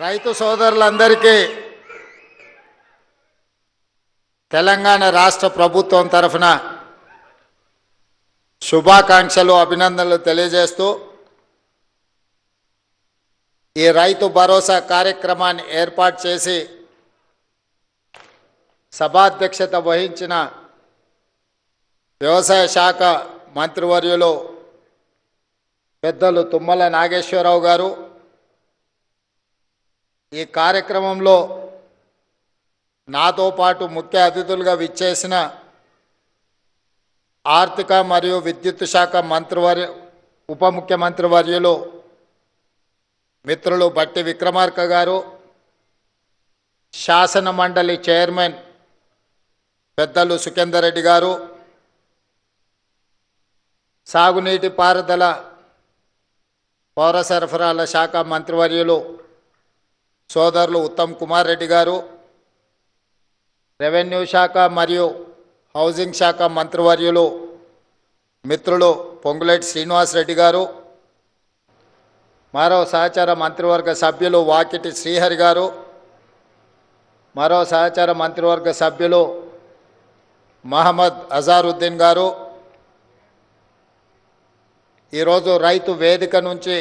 రైతు సోదరులందరికీ తెలంగాణ రాష్ట్ర ప్రభుత్వం తరఫున శుభాకాంక్షలు అభినందనలు తెలియజేస్తూ ఈ రైతు భరోసా కార్యక్రమాన్ని ఏర్పాటు చేసి సభాధ్యక్షత వహించిన వ్యవసాయ శాఖ మంత్రివర్యులు పెద్దలు తుమ్మల నాగేశ్వరరావు గారు, ఈ కార్యక్రమంలో నాతో పాటు ముఖ్య అతిథులుగా విచ్చేసిన ఆర్థిక మరియు విద్యుత్ శాఖ ఉప ముఖ్యమంత్రి వర్యులు మిత్రులు బట్టి విక్రమార్క గారు, శాసన మండలి చైర్మన్ పెద్దలు సుఖేందర్ రెడ్డి గారు, సాగునీటి పారుదల పౌర సరఫరాల శాఖ మంత్రివర్యులు సోదరులు ఉత్తమ్ కుమార్ రెడ్డి గారు, రెవెన్యూ శాఖ మరియు హౌసింగ్ శాఖ మంత్రివర్యులు మిత్రులు పొంగులేటి శ్రీనివాస్ రెడ్డి గారు, మరో సహచార మంత్రివర్గ సభ్యులు వాకిటి శ్రీహరి గారు, మరో సహచార మంత్రివర్గ సభ్యులు మహమ్మద్ అజారుద్దీన్ గారు, ఈరోజు రైతు వేదిక నుంచి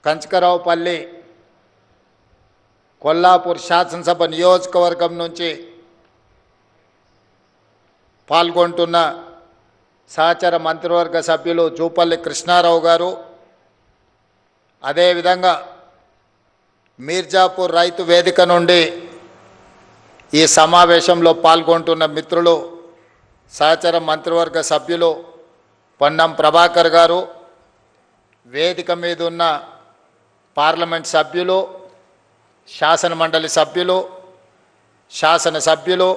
కంచకరావుపల్లి కొల్లాపూర్ శాసనసభ నియోజకవర్గం నుంచి పాల్గొంటున్న సహచర మంత్రివర్గ సభ్యులు జూపల్లి కృష్ణారావు గారు, అదేవిధంగా మీర్జాపూర్ రైతు వేదిక నుండి ఈ సమావేశంలో పాల్గొంటున్న మిత్రులు సహచర మంత్రివర్గ సభ్యులు పొన్నం ప్రభాకర్ గారు, వేదిక మీద ఉన్న పార్లమెంట్ సభ్యులు, శాసన మండలి సభ్యులు, శాసనసభ్యులు,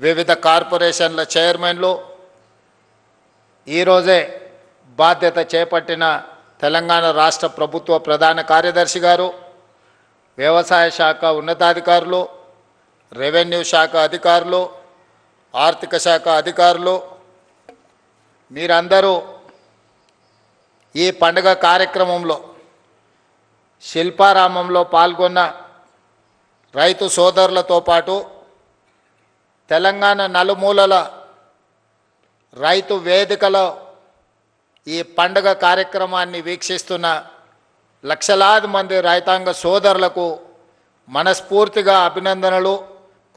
వివిధ కార్పొరేషన్ల చైర్మన్లు, ఈరోజే బాధ్యత చేపట్టిన తెలంగాణ రాష్ట్ర ప్రభుత్వ ప్రధాన కార్యదర్శి గారు, వ్యవసాయ శాఖ ఉన్నతాధికారులు, రెవెన్యూ శాఖ అధికారులు, ఆర్థిక శాఖ అధికారులు, మీరందరూ ఈ పండుగ కార్యక్రమంలో శిల్పారామంలో పాల్గొన్న రైతు సోదరులతో పాటు తెలంగాణ నలుమూలల రైతు వేదికలో ఈ పండుగ కార్యక్రమాన్ని వీక్షిస్తున్న లక్షలాది మంది రైతాంగ సోదరులకు మనస్ఫూర్తిగా అభినందనలు,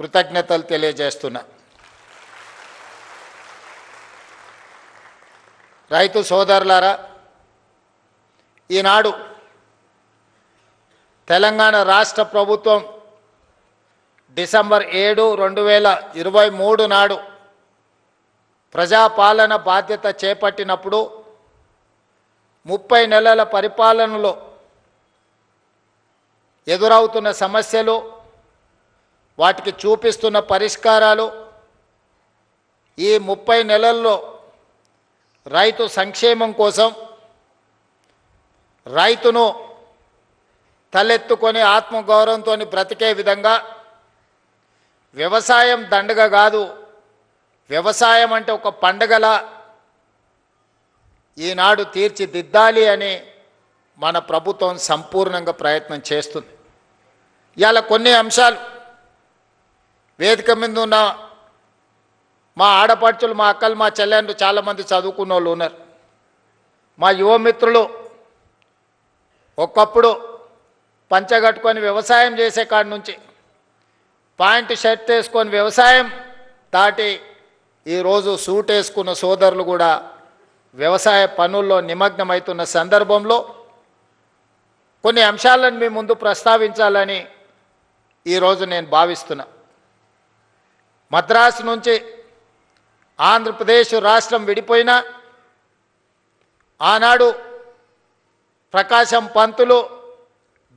కృతజ్ఞతలు తెలియజేస్తున్నా. రైతు సోదరులారా, ఈనాడు తెలంగాణ రాష్ట్ర ప్రభుత్వం డిసెంబర్ 7, 2023 నాడు ప్రజాపాలన బాధ్యత చేపట్టినప్పుడు 30 నెలల పరిపాలనలో ఎదురవుతున్న సమస్యలు, వాటికి చూపిస్తున్న పరిష్కారాలు, ఈ 30 నెలల్లో రైతు సంక్షేమం కోసం రైతును తలెత్తుకొని ఆత్మగౌరవంతో బ్రతికే విధంగా వ్యవసాయం దండగ కాదు, వ్యవసాయం అంటే ఒక పండగలా ఈనాడు తీర్చిదిద్దాలి అని మన ప్రభుత్వం సంపూర్ణంగా ప్రయత్నం చేస్తుంది. ఇవాళ కొన్ని అంశాలు వేదిక మీద ఉన్న మా ఆడపడుచులు, మా అక్కలు, మా చెల్లెండ్రు చాలామంది చదువుకున్న వాళ్ళు ఉన్నారు. మా యువమిత్రులు ఒకప్పుడు పంచగట్టుకొని వ్యవసాయం చేసే కాడి నుంచి పాయింట్ షర్ట్ వేసుకొని వ్యవసాయం దాటి ఈరోజు సూట్ వేసుకున్న సోదరులు కూడా వ్యవసాయ పనుల్లో నిమగ్నమవుతున్న సందర్భంలో కొన్ని అంశాలను మీ ముందు ప్రస్తావించాలని ఈరోజు నేను భావిస్తున్నా. మద్రాసు నుంచి ఆంధ్రప్రదేశ్ రాష్ట్రం విడిపోయినా ఆనాడు ప్రకాశం పంతులు,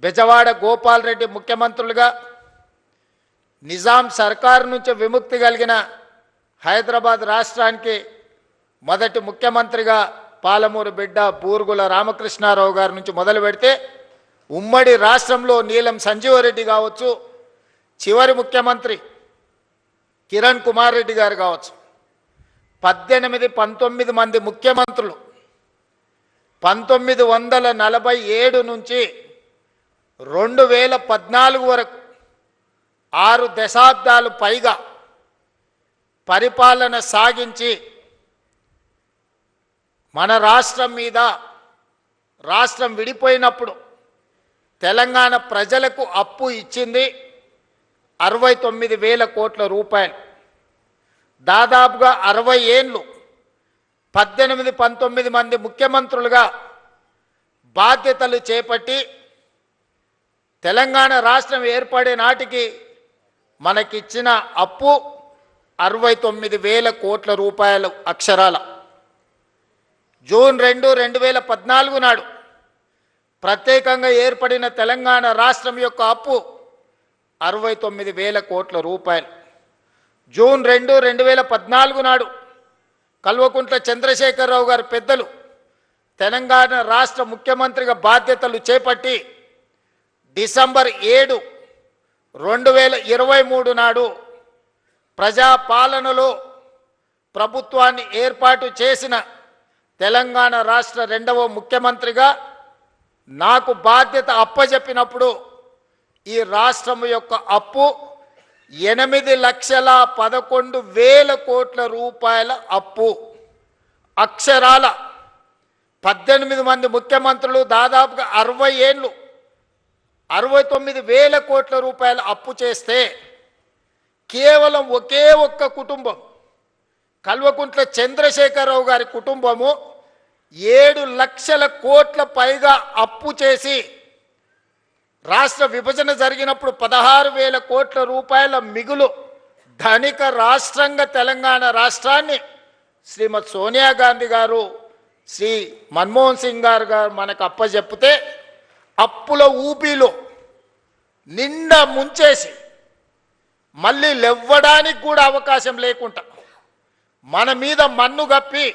బెజవాడ గోపాల్ రెడ్డి ముఖ్యమంత్రులుగా, నిజాం సర్కారు నుంచి విముక్తి కలిగిన హైదరాబాద్ రాష్ట్రానికి మొదటి ముఖ్యమంత్రిగా పాలమూరు బిడ్డ బూరుగుల రామకృష్ణారావు గారి నుంచి మొదలు పెడితే ఉమ్మడి రాష్ట్రంలో నీలం సంజీవరెడ్డి కావచ్చు, చివరి ముఖ్యమంత్రి కిరణ్ కుమార్ రెడ్డి గారు కావచ్చు, 19 మంది ముఖ్యమంత్రులు 1947 నుంచి 2014 వరకు 6 దశాబ్దాలు పైగా పరిపాలన సాగించి మన రాష్ట్రం మీద రాష్ట్రం విడిపోయినప్పుడు తెలంగాణ ప్రజలకు అప్పు ఇచ్చింది 69,000 కోట్ల రూపాయలు. దాదాపుగా 60 ఏళ్ళు 18-19 మంది ముఖ్యమంత్రులుగా బాధ్యతలు చేపట్టి తెలంగాణ రాష్ట్రం ఏర్పడే నాటికి మనకిచ్చిన అప్పు 69,000 కోట్ల రూపాయలు అక్షరాల. జూన్ 2, 2014 నాడు ప్రత్యేకంగా ఏర్పడిన తెలంగాణ రాష్ట్రం యొక్క అప్పు 69,000 కోట్ల రూపాయలు. జూన్ 2, 2014 నాడు కల్వకుంట్ల చంద్రశేఖరరావు గారు పెద్దలు తెలంగాణ రాష్ట్ర ముఖ్యమంత్రిగా బాధ్యతలు చేపట్టి డిసెంబర్ 7, 2023 నాడు ప్రజాపాలనలో ప్రభుత్వాన్ని ఏర్పాటు చేసిన తెలంగాణ రాష్ట్ర 2వ ముఖ్యమంత్రిగా నాకు బాధ్యత అప్పజెప్పినప్పుడు ఈ రాష్ట్రం యొక్క అప్పు 8,11,000 కోట్ల రూపాయల అప్పు. అక్షరాల 18 మంది ముఖ్యమంత్రులు దాదాపుగా 60 ఏళ్ళు 69,000 కోట్ల రూపాయల అప్పు చేస్తే కేవలం ఒకే ఒక్క కుటుంబం కల్వకుంట్ల చంద్రశేఖరరావు గారి కుటుంబము 7 లక్షల కోట్ల పైగా అప్పు చేసి రాష్ట్ర విభజన జరిగినప్పుడు 16,000 కోట్ల రూపాయల మిగులు ధనిక రాష్ట్రంగా తెలంగాణ రాష్ట్రాన్ని శ్రీమతి సోనియా గాంధీ గారు శ్రీ మన్మోహన్ సింగ్ గారు మనకు అప్పచెప్పితే అప్పుల ఊపిలో నిండా ముంచేసి మళ్ళీ లేవ్వడానికి కూడా అవకాశం లేకుండా మన మీద మన్ను గప్పి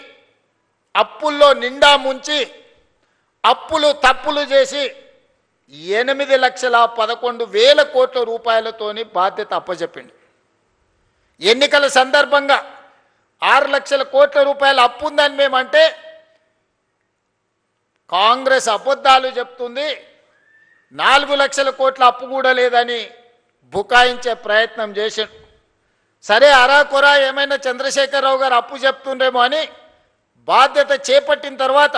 అప్పుల్లో నిండా ముంచి అప్పులు తప్పులు చేసి 8,11,000 కోట్ల రూపాయలతోని బాధ్యత అప్పచెప్పింది. ఎన్నికల సందర్భంగా 6 లక్షల కోట్ల రూపాయల అప్పు ఉందని మేమంటే కాంగ్రెస్ అబద్ధాలు చెప్తుంది, 4 లక్షల కోట్ల అప్పు కూడా లేదని బుకాయించే ప్రయత్నం చేశాడు. సరే అరాకొరా ఏమైనా చంద్రశేఖరరావు గారు అప్పు చెప్తుండేమో అని బాధ్యత చేపట్టిన తర్వాత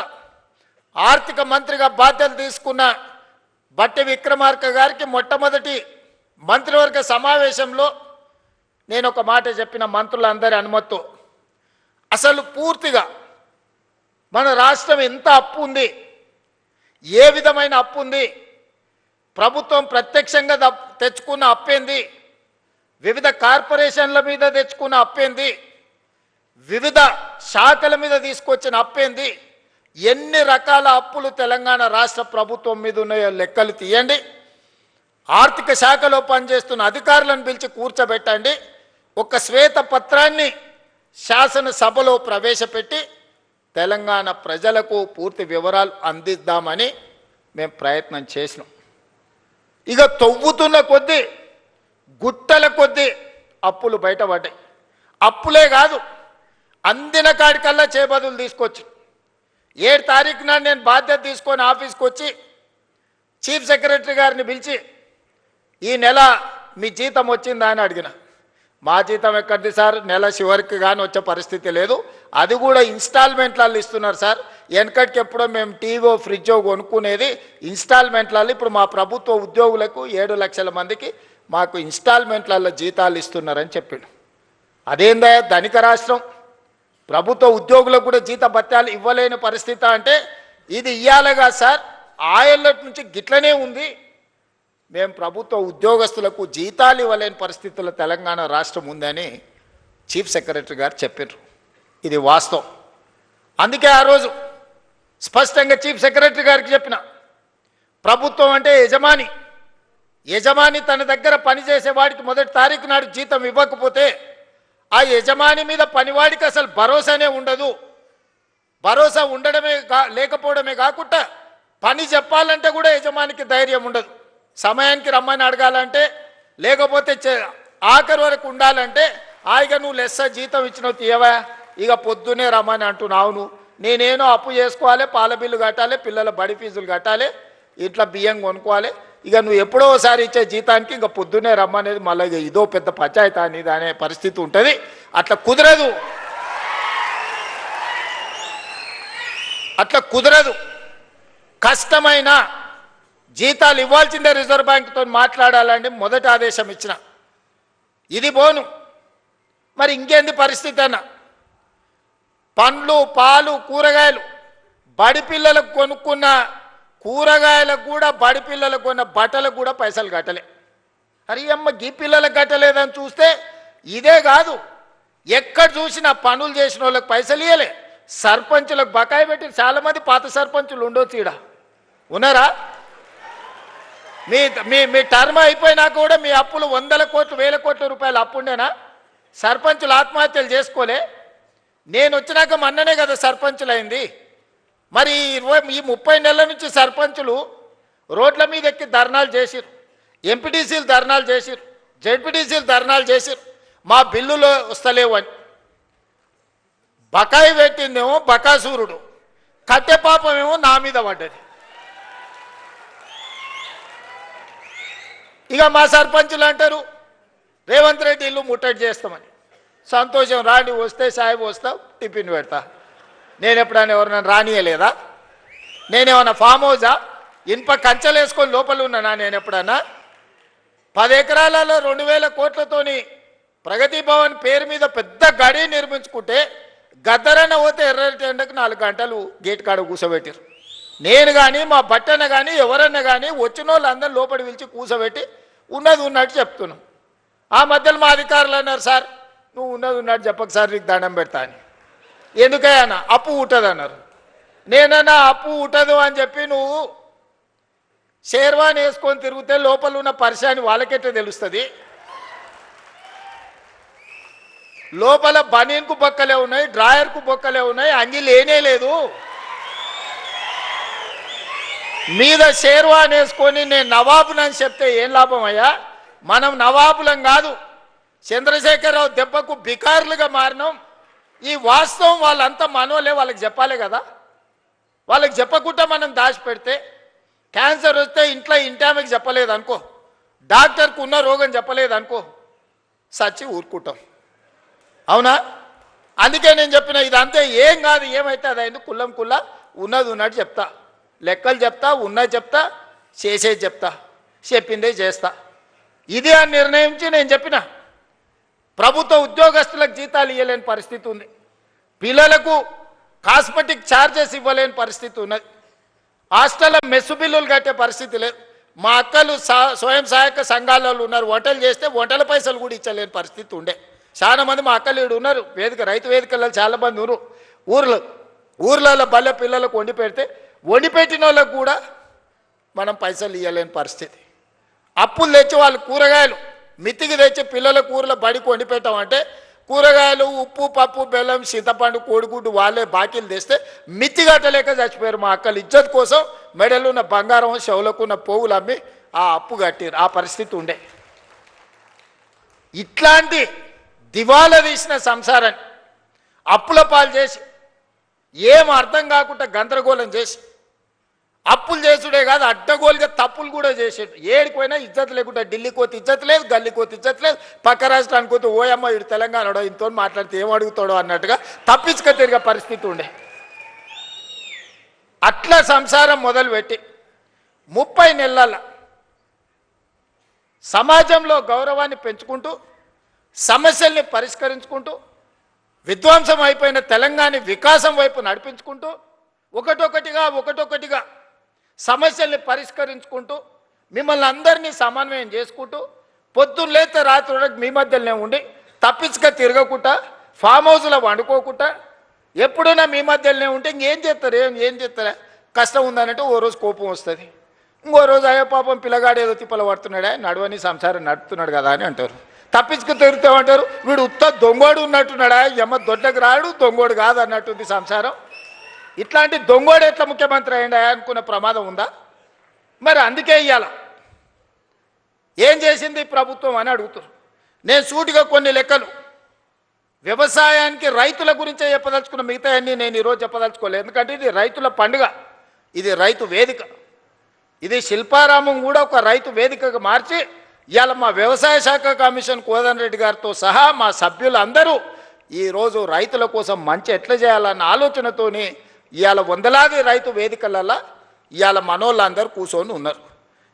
ఆర్థిక మంత్రిగా బాధ్యత తీసుకున్న బట్టి విక్రమార్క గారికి మొట్టమొదటి మంత్రివర్గ సమావేశంలో నేను ఒక మాట చెప్పిన మంత్రులందరి అనుమతితో, అసలు పూర్తిగా మన రాష్ట్రం ఎంత అప్పు ఉంది, ఏ విధమైన అప్పు ఉంది, ప్రభుత్వం ప్రత్యక్షంగా తెచ్చుకున్న అప్పేంది, వివిధ కార్పొరేషన్ల మీద తెచ్చుకున్న అప్పేంది, వివిధ శాఖల మీద తీసుకొచ్చిన అప్పేంది, ఎన్ని రకాల అప్పులు తెలంగాణ రాష్ట్ర ప్రభుత్వం మీద ఉన్నాయో లెక్కలు తీయండి. ఆర్థిక శాఖలో పనిచేస్తున్న అధికారులను పిలిచి కూర్చోబెట్టండి. ఒక శ్వేత పత్రాన్ని శాసనసభలో ప్రవేశపెట్టి తెలంగాణ ప్రజలకు పూర్తి వివరాలు అందిద్దామని మేము ప్రయత్నం చేసినాం. ఇక తవ్వుతున్న కొద్దీ గుట్టల కొద్దీ అప్పులు బయటపడ్డాయి. అప్పులే కాదు, అందిన కాడికల్లా చేబదులు తీసుకొచ్చి 7 తారీఖు నాడు నేను బాధ్యత తీసుకొని ఆఫీస్కి వచ్చి చీఫ్ సెక్రటరీ గారిని పిలిచి ఈ నెల మీ జీతం వచ్చిందా అని అడిగిన. మా జీతం ఎక్కడిది సార్, నెల చివరికి కానీ వచ్చే పరిస్థితి లేదు, అది కూడా ఇన్స్టాల్మెంట్లలో ఇస్తున్నారు సార్, వెనకటికి ఎప్పుడో మేము టీవో ఫ్రిడ్జో కొనుక్కునేది ఇన్స్టాల్మెంట్లలో, ఇప్పుడు మా ప్రభుత్వ ఉద్యోగులకు 7 లక్షల మందికి మాకు ఇన్స్టాల్మెంట్లలో జీతాలు ఇస్తున్నారని చెప్పాడు. అదేందా ధనిక రాష్ట్రం, ప్రభుత్వ ఉద్యోగులకు కూడా జీత భత్యాలు ఇవ్వలేని పరిస్థితి అంటే ఇది ఇయ్యాలిగా సార్, ఆయళ్ళ నుంచి గిట్లనే ఉంది, మేము ప్రభుత్వ ఉద్యోగస్తులకు జీతాలు ఇవ్వలేని పరిస్థితుల్లో తెలంగాణ రాష్ట్రం ఉందని చీఫ్ సెక్రటరీ గారు చెప్పారు. ఇది వాస్తవం. అందుకే ఆ రోజు స్పష్టంగా చీఫ్ సెక్రటరీ గారికి చెప్పిన, ప్రభుత్వం అంటే యజమాని, యజమాని తన దగ్గర పనిచేసే వాడికి మొదటి తారీఖు నాడు జీతం ఇవ్వకపోతే ఆ యజమాని మీద పనివాడికి అసలు భరోసానే ఉండదు. భరోసా ఉండడమే లేకపోవడమే కాకుండా పని చెప్పాలంటే కూడా యజమానికి ధైర్యం ఉండదు. సమయానికి రమ్మని అడగాలంటే, లేకపోతే ఆఖరి వరకు ఉండాలంటే హాయిగా నువ్వు లెస్స జీతం ఇచ్చినావు తీయవా, ఇక పొద్దునే రమ్మని అంటున్నావు, నేనేనో అప్పు చేసుకోవాలి, పాల బిల్లు కట్టాలి, పిల్లల బడి ఫీజులు కట్టాలి, ఇట్లా బియ్యం కొనుక్కోవాలి, ఇక నువ్వు ఎప్పుడో ఒకసారి ఇచ్చే జీతానికి ఇంకా పొద్దున్నే రమ్మనేది మళ్ళీ ఇక ఇదో పెద్ద పంచాయతీ అనేది అనే పరిస్థితి ఉంటుంది. అట్లా కుదరదు, అట్లా కుదరదు. కష్టమైన జీతాలు ఇవ్వాల్సిందే రిజర్వ్ బ్యాంకుతో మాట్లాడాలని మొదటి ఆదేశం ఇచ్చిన. ఇది బోను మరి ఇంకేంది పరిస్థితి అన్న? పండ్లు పాలు కూరగాయలు బడి పిల్లలకు కొనుక్కున్న కూరగాయలకు కూడా బడి పిల్లలకు కొన్న బట్టలకు కూడా పైసలు కట్టలే. అరే అమ్మ గీ పిల్లలకు కట్టలేదని చూస్తే ఇదే కాదు, ఎక్కడ చూసినా పనులు చేసిన వాళ్ళకి పైసలు ఇవ్వలే, సర్పంచులకు బకాయి పెట్టి. చాలామంది పాత సర్పంచులు ఉండొచ్చు, ఈడ ఉన్నారా? మీ మీ మీ టర్మ్ అయిపోయినా కూడా మీ అప్పులు 100 కోట్లు 1000 కోట్ల రూపాయలు అప్పుండేనా? సర్పంచులు ఆత్మహత్యలు చేసుకోలే. నేను వచ్చినాక మొన్ననే కదా సర్పంచులు అయింది. మరి ఈ 30 నెలల నుంచి సర్పంచులు రోడ్ల మీద ఎక్కి ధర్నాలు చేసిరు, ఎంపీటీసీలు ధర్నాలు చేసిరు, జెడ్పీటీసీలు ధర్నాలు చేసిరు. మా బిల్లులో వస్తలేవు అని. బకాయి పెట్టిందేమో బకాసూరుడు, కట్టె పాపమేమో నా మీద పడ్డది. ఇక మా సర్పంచులు అంటారు రేవంత్ రెడ్డి ఇల్లు ముట్టడి చేస్తామని. సంతోషం, రాండి, వస్తే సాయి వస్తావు, టిఫిన్ పెడతా. నేను ఎప్పుడైనా ఎవరైనా రానియలేదా? నేనేమన్నా ఫామ్ హౌజా? ఇనుప కంచెలు వేసుకొని లోపల ఉన్నానా? నేను ఎప్పుడన్నా 10 ఎకరాలలో 2000 కోట్లతోని ప్రగతి భవన్ పేరు మీద పెద్ద గడి నిర్మించుకుంటే గద్దరన్న పోతే ఎర్రటి ఎండకు 4 గంటలు గేట్ కాడ కూర్చోబెట్టారు. నేను కానీ మా బట్టన్న కానీ ఎవరన్నా కానీ వచ్చిన వాళ్ళందరూ లోపలి పిలిచి కూర్చోబెట్టి ఉన్నది ఉన్నట్టు చెప్తున్నాం. ఆ మధ్యలో మా అధికారులు అన్నారు, సార్ నువ్వు ఉన్నది ఉన్నట్టు చెప్పక సార్, నీకు దండం పెడతా అని. ఎందుకయ్యానా? అప్పు ఉంటుంది అన్నారు. నేనన్నా అప్పు ఉంటుంది అని చెప్పి నువ్వు షేర్వాన్ వేసుకొని తిరిగితే లోపల ఉన్న పరిశాని వాళ్ళకెట్టే తెలుస్తుంది? లోపల బనీన్కు బొక్కలే ఉన్నాయి, డ్రాయర్కు బొక్కలే ఉన్నాయి, అంగి లేనే లేదు. మీద షేర్వాన్ వేసుకొని నేను నవాబునని చెప్తే ఏం లాభం అయ్యా? మనం నవాబులం కాదు, చంద్రశేఖరరావు దెబ్బకు బికార్లుగా మారినాం. ఈ వాస్తవం వాళ్ళంతా మనోలే, వాళ్ళకి చెప్పాలి కదా. వాళ్ళకి చెప్పకుండా మనం దాచిపెడితే క్యాన్సర్ వస్తే ఇంట్లో ఇంటామెకి చెప్పలేదు అనుకో, డాక్టర్కు ఉన్న రోగం చెప్పలేదు అనుకో, సచ్చి ఊరుకుంటాం. అవునా? అందుకే నేను చెప్పిన ఇదంతే ఏం కాదు, ఏమైతే అది అయింది, కుల్లం కుల్ల ఉన్నది ఉన్నట్టు చెప్తా, లెక్కలు చెప్తా, ఉన్నది చెప్తా, చేసేది చెప్తా, చెప్పిందే చేస్తా. ఇది ఆ నిర్ణయించి నేను చెప్పిన. ప్రభుత్వ ఉద్యోగస్తులకు జీతాలు ఇవ్వలేని పరిస్థితి ఉంది, పిల్లలకు కాస్మెటిక్ ఛార్జెస్ ఇవ్వలేని పరిస్థితి ఉన్నది, హాస్టల్లో మెస్సు బిల్లులు కట్టే పరిస్థితి లేదు. మా అక్కలు స్వయం సహాయక సంఘాలలో ఉన్నారు, వంటలు చేస్తే వంటల పైసలు కూడా ఇచ్చలేని పరిస్థితి ఉండే. చాలా మంది మా అక్కలు ఈడు ఉన్నారు, రైతు వేదికల్లో చాలామంది ఉన్నారు. ఊర్లలో బల్లె పిల్లలకు వండి పెడితే వండి పెట్టిన వాళ్ళకు కూడా మనం పైసలు ఇవ్వలేని పరిస్థితి. అప్పులు తెచ్చి వాళ్ళు కూరగాయలు మితికి తెచ్చి పిల్లల కూరల బడికి వండి పెట్టామంటే కూరగాయలు, ఉప్పు, పప్పు, బెల్లం, చింతపండు, కోడిగుడ్డు వాళ్ళే బాకీలు తెస్తే మితి కట్టలేక చచ్చిపోయారు. మా అక్కలు ఇజ్జత్ కోసం మెడలు ఉన్న బంగారం, చెవులకున్న పోగులు అమ్మి ఆ అప్పు కట్టారు. ఆ పరిస్థితి ఉండే. ఇట్లాంటి దివాలా తీసిన సంసారాన్ని అప్పుల పాలు చేసి ఏం అర్థం కాకుండా గందరగోళం చేసి అప్పులు చేసుడే కాదు, అడ్డగోలుగా తప్పులు కూడా చేసాడు. ఏడిపోయినా ఇజ్జత్ లేకుండా, ఢిల్లీకి పోతే ఇజ్జత్ లేదు, గల్లీకి పోతే ఇజ్జత్ లేదు, పక్క రాష్ట్రానికి పోతే ఓయమ్మ ఇటు తెలంగాణలో ఇంతో మాట్లాడితే ఏం అడుగుతాడో అన్నట్టుగా తప్పించుక తిరిగే పరిస్థితి ఉండే. అట్లా సంసారం మొదలుపెట్టి 30 నెలల సమాజంలో గౌరవాన్ని పెంచుకుంటూ, సమస్యల్ని పరిష్కరించుకుంటూ, విధ్వంసం అయిపోయిన తెలంగాణ వికాసం వైపు నడిపించుకుంటూ, ఒకటొకటిగా సమస్యల్ని పరిష్కరించుకుంటూ, మిమ్మల్ని అందరినీ సమన్వయం చేసుకుంటూ, పొద్దున్న లేతే రాత్రి వరకు మీ మధ్యలోనే ఉండి తప్పించుక తిరగకుండా, ఫామ్ హౌస్లో వండుకోకుండా, ఎప్పుడైనా మీ మధ్యలోనే ఉంటే ఇంకేం చేస్తారు? ఏం చేస్తారా? కష్టం ఉందనంటే ఓ రోజు కోపం వస్తుంది, ఇంకో రోజు అయ్యో పాపం పిల్లగాడు ఏదో తిప్పలు పడుతున్నాడా, నడవని సంసారం నడుపుతున్నాడు కదా అని అంటారు. తప్పించుకు తిరుగుతామంటారు, వీడు ఉత్త దొంగోడు ఉన్నట్టున్నాడా, ఎమ్మ దొడ్డకు రాడు, దొంగోడు కాదు అన్నట్టుంది సంసారం. ఇట్లాంటి దొంగోడు ఎట్లా ముఖ్యమంత్రి అయ్యిండా అనుకున్న ప్రమాదం ఉందా? మరి అందుకే ఇయ్యాల ఏం చేసింది ప్రభుత్వం అని అడుగుతారు. నేను సూటిగా కొన్ని లెక్కలు వ్యవసాయానికి రైతుల గురించే చెప్పదలుచుకున్న, మిగతా అన్నీ నేను ఈరోజు చెప్పదలుచుకోలేదు. ఎందుకంటే ఇది రైతుల పండుగ, ఇది రైతు వేదిక. ఇది శిల్పారామం కూడా ఒక రైతు వేదికగా మార్చి ఇవాళ మా వ్యవసాయ శాఖ కమిషన్ కోదండ రెడ్డి గారితో సహా మా సభ్యులందరూ ఈరోజు రైతుల కోసం మంచి ఎట్లా చేయాలన్న ఆలోచనతోని ఇవాళ వందలాది రైతు వేదికలలో ఇవాళ మనోళ్ళందరూ కూర్చొని ఉన్నారు.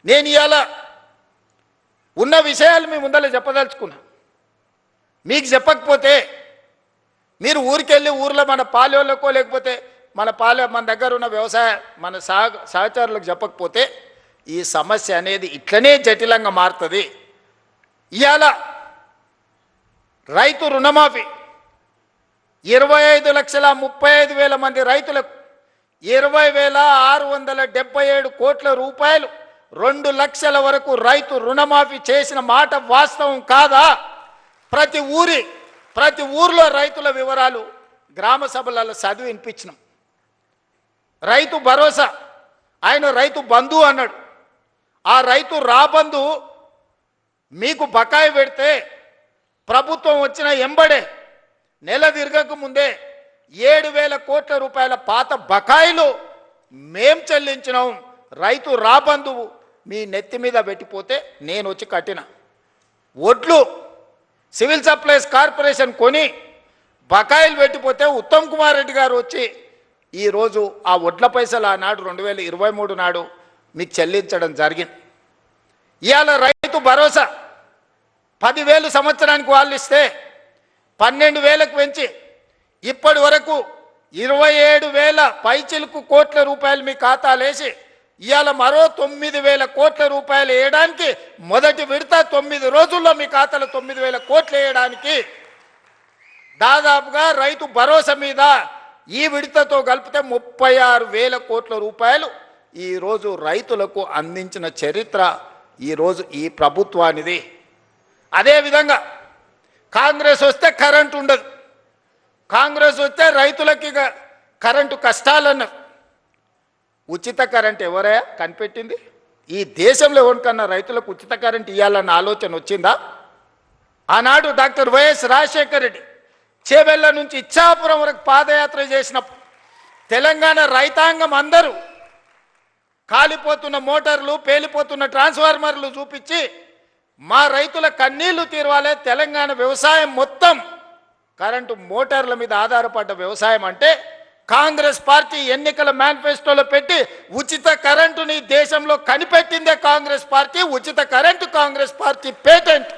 నేను ఇవాళ ఉన్న విషయాలు మీ ముందర చెప్పదలుచుకున్నా. మీకు చెప్పకపోతే మీరు ఊరికెళ్ళి ఊర్లో మన పాలెళ్ళకో లేకపోతే మన దగ్గర ఉన్న వ్యవసాయ మన సహచరులకు చెప్పకపోతే ఈ సమస్య అనేది ఇట్లనే జటిలంగా మారుతుంది. ఇవాళ రైతు రుణమాఫీ 25,35,000 మంది రైతులకు 20,677 కోట్ల రూపాయలు 2 లక్షల వరకు రైతు రుణమాఫీ చేసిన మాట వాస్తవం కాదా? ప్రతి ఊర్లో రైతుల వివరాలు గ్రామ సభలలో చదివి వినిపించినాం. రైతు భరోసా ఆయన రైతు బంధు అన్నాడు. ఆ రైతు రాబంధు మీకు బకాయి పెడితే ప్రభుత్వం వచ్చిన ఎంబడే నెల తిరగక ముందే 7,000 కోట్ల రూపాయల పాత బకాయిలు మేం చెల్లించినాం. రైతు రాబంధు మీ నెత్తి మీద పెట్టిపోతే నేను వచ్చి కట్టిన ఒడ్లు సివిల్ సప్లైస్ కార్పొరేషన్ కొని బకాయిలు పెట్టిపోతే ఉత్తమ్ కుమార్ రెడ్డి గారు వచ్చి ఈరోజు ఆ వడ్ల పైసలు ఆనాడు 2023 నాడు మీకు చెల్లించడం జరిగింది. ఇవాళ రైతు భరోసా 10,000 సంవత్సరానికి వాళ్ళు ఇస్తే 12,000కు పెంచి ఇప్పటి వరకు 27,000 పైచిలుకు కోట్ల రూపాయలు మీ ఖాతాలేసి ఇవాళ మరో 9,000 కోట్ల రూపాయలు వేయడానికి మొదటి విడత 9 రోజుల్లో మీ ఖాతాలో 9,000 కోట్లు వేయడానికి దాదాపుగా రైతు భరోసా మీద ఈ విడతతో కలిపితే 36,000 కోట్ల రూపాయలు ఈరోజు రైతులకు అందించిన చరిత్ర ఈరోజు ఈ ప్రభుత్వానిది. అదేవిధంగా కాంగ్రెస్ వస్తే కరెంటు ఉండదు, కాంగ్రెస్ వస్తే రైతులకి కరెంటు కష్టాలన్నారు. ఉచిత కరెంట్ ఎవరయ్యా కనిపెట్టింది? ఈ దేశంలో ఎవరికన్నా రైతులకు ఉచిత కరెంట్ ఇవ్వాలన్న ఆలోచన వచ్చిందా? ఆనాడు డాక్టర్ వైఎస్ రాజశేఖర రెడ్డి చేవెళ్ళ నుంచి ఇచ్చాపురం వరకు పాదయాత్ర చేసినప్పుడు తెలంగాణ రైతాంగం అందరూ కాలిపోతున్న మోటార్లు పేలిపోతున్న ట్రాన్స్ఫార్మర్లు చూపించి మా రైతుల కన్నీళ్లు తీరవాలే, తెలంగాణ వ్యవసాయం మొత్తం కరెంటు మోటార్ల మీద ఆధారపడ్డ వ్యవసాయం అంటే కాంగ్రెస్ పార్టీ ఎన్నికల మేనిఫెస్టోలో పెట్టి ఉచిత కరెంటుని దేశంలో కనిపెట్టిందే కాంగ్రెస్ పార్టీ. ఉచిత కరెంటు కాంగ్రెస్ పార్టీ పేటెంట్.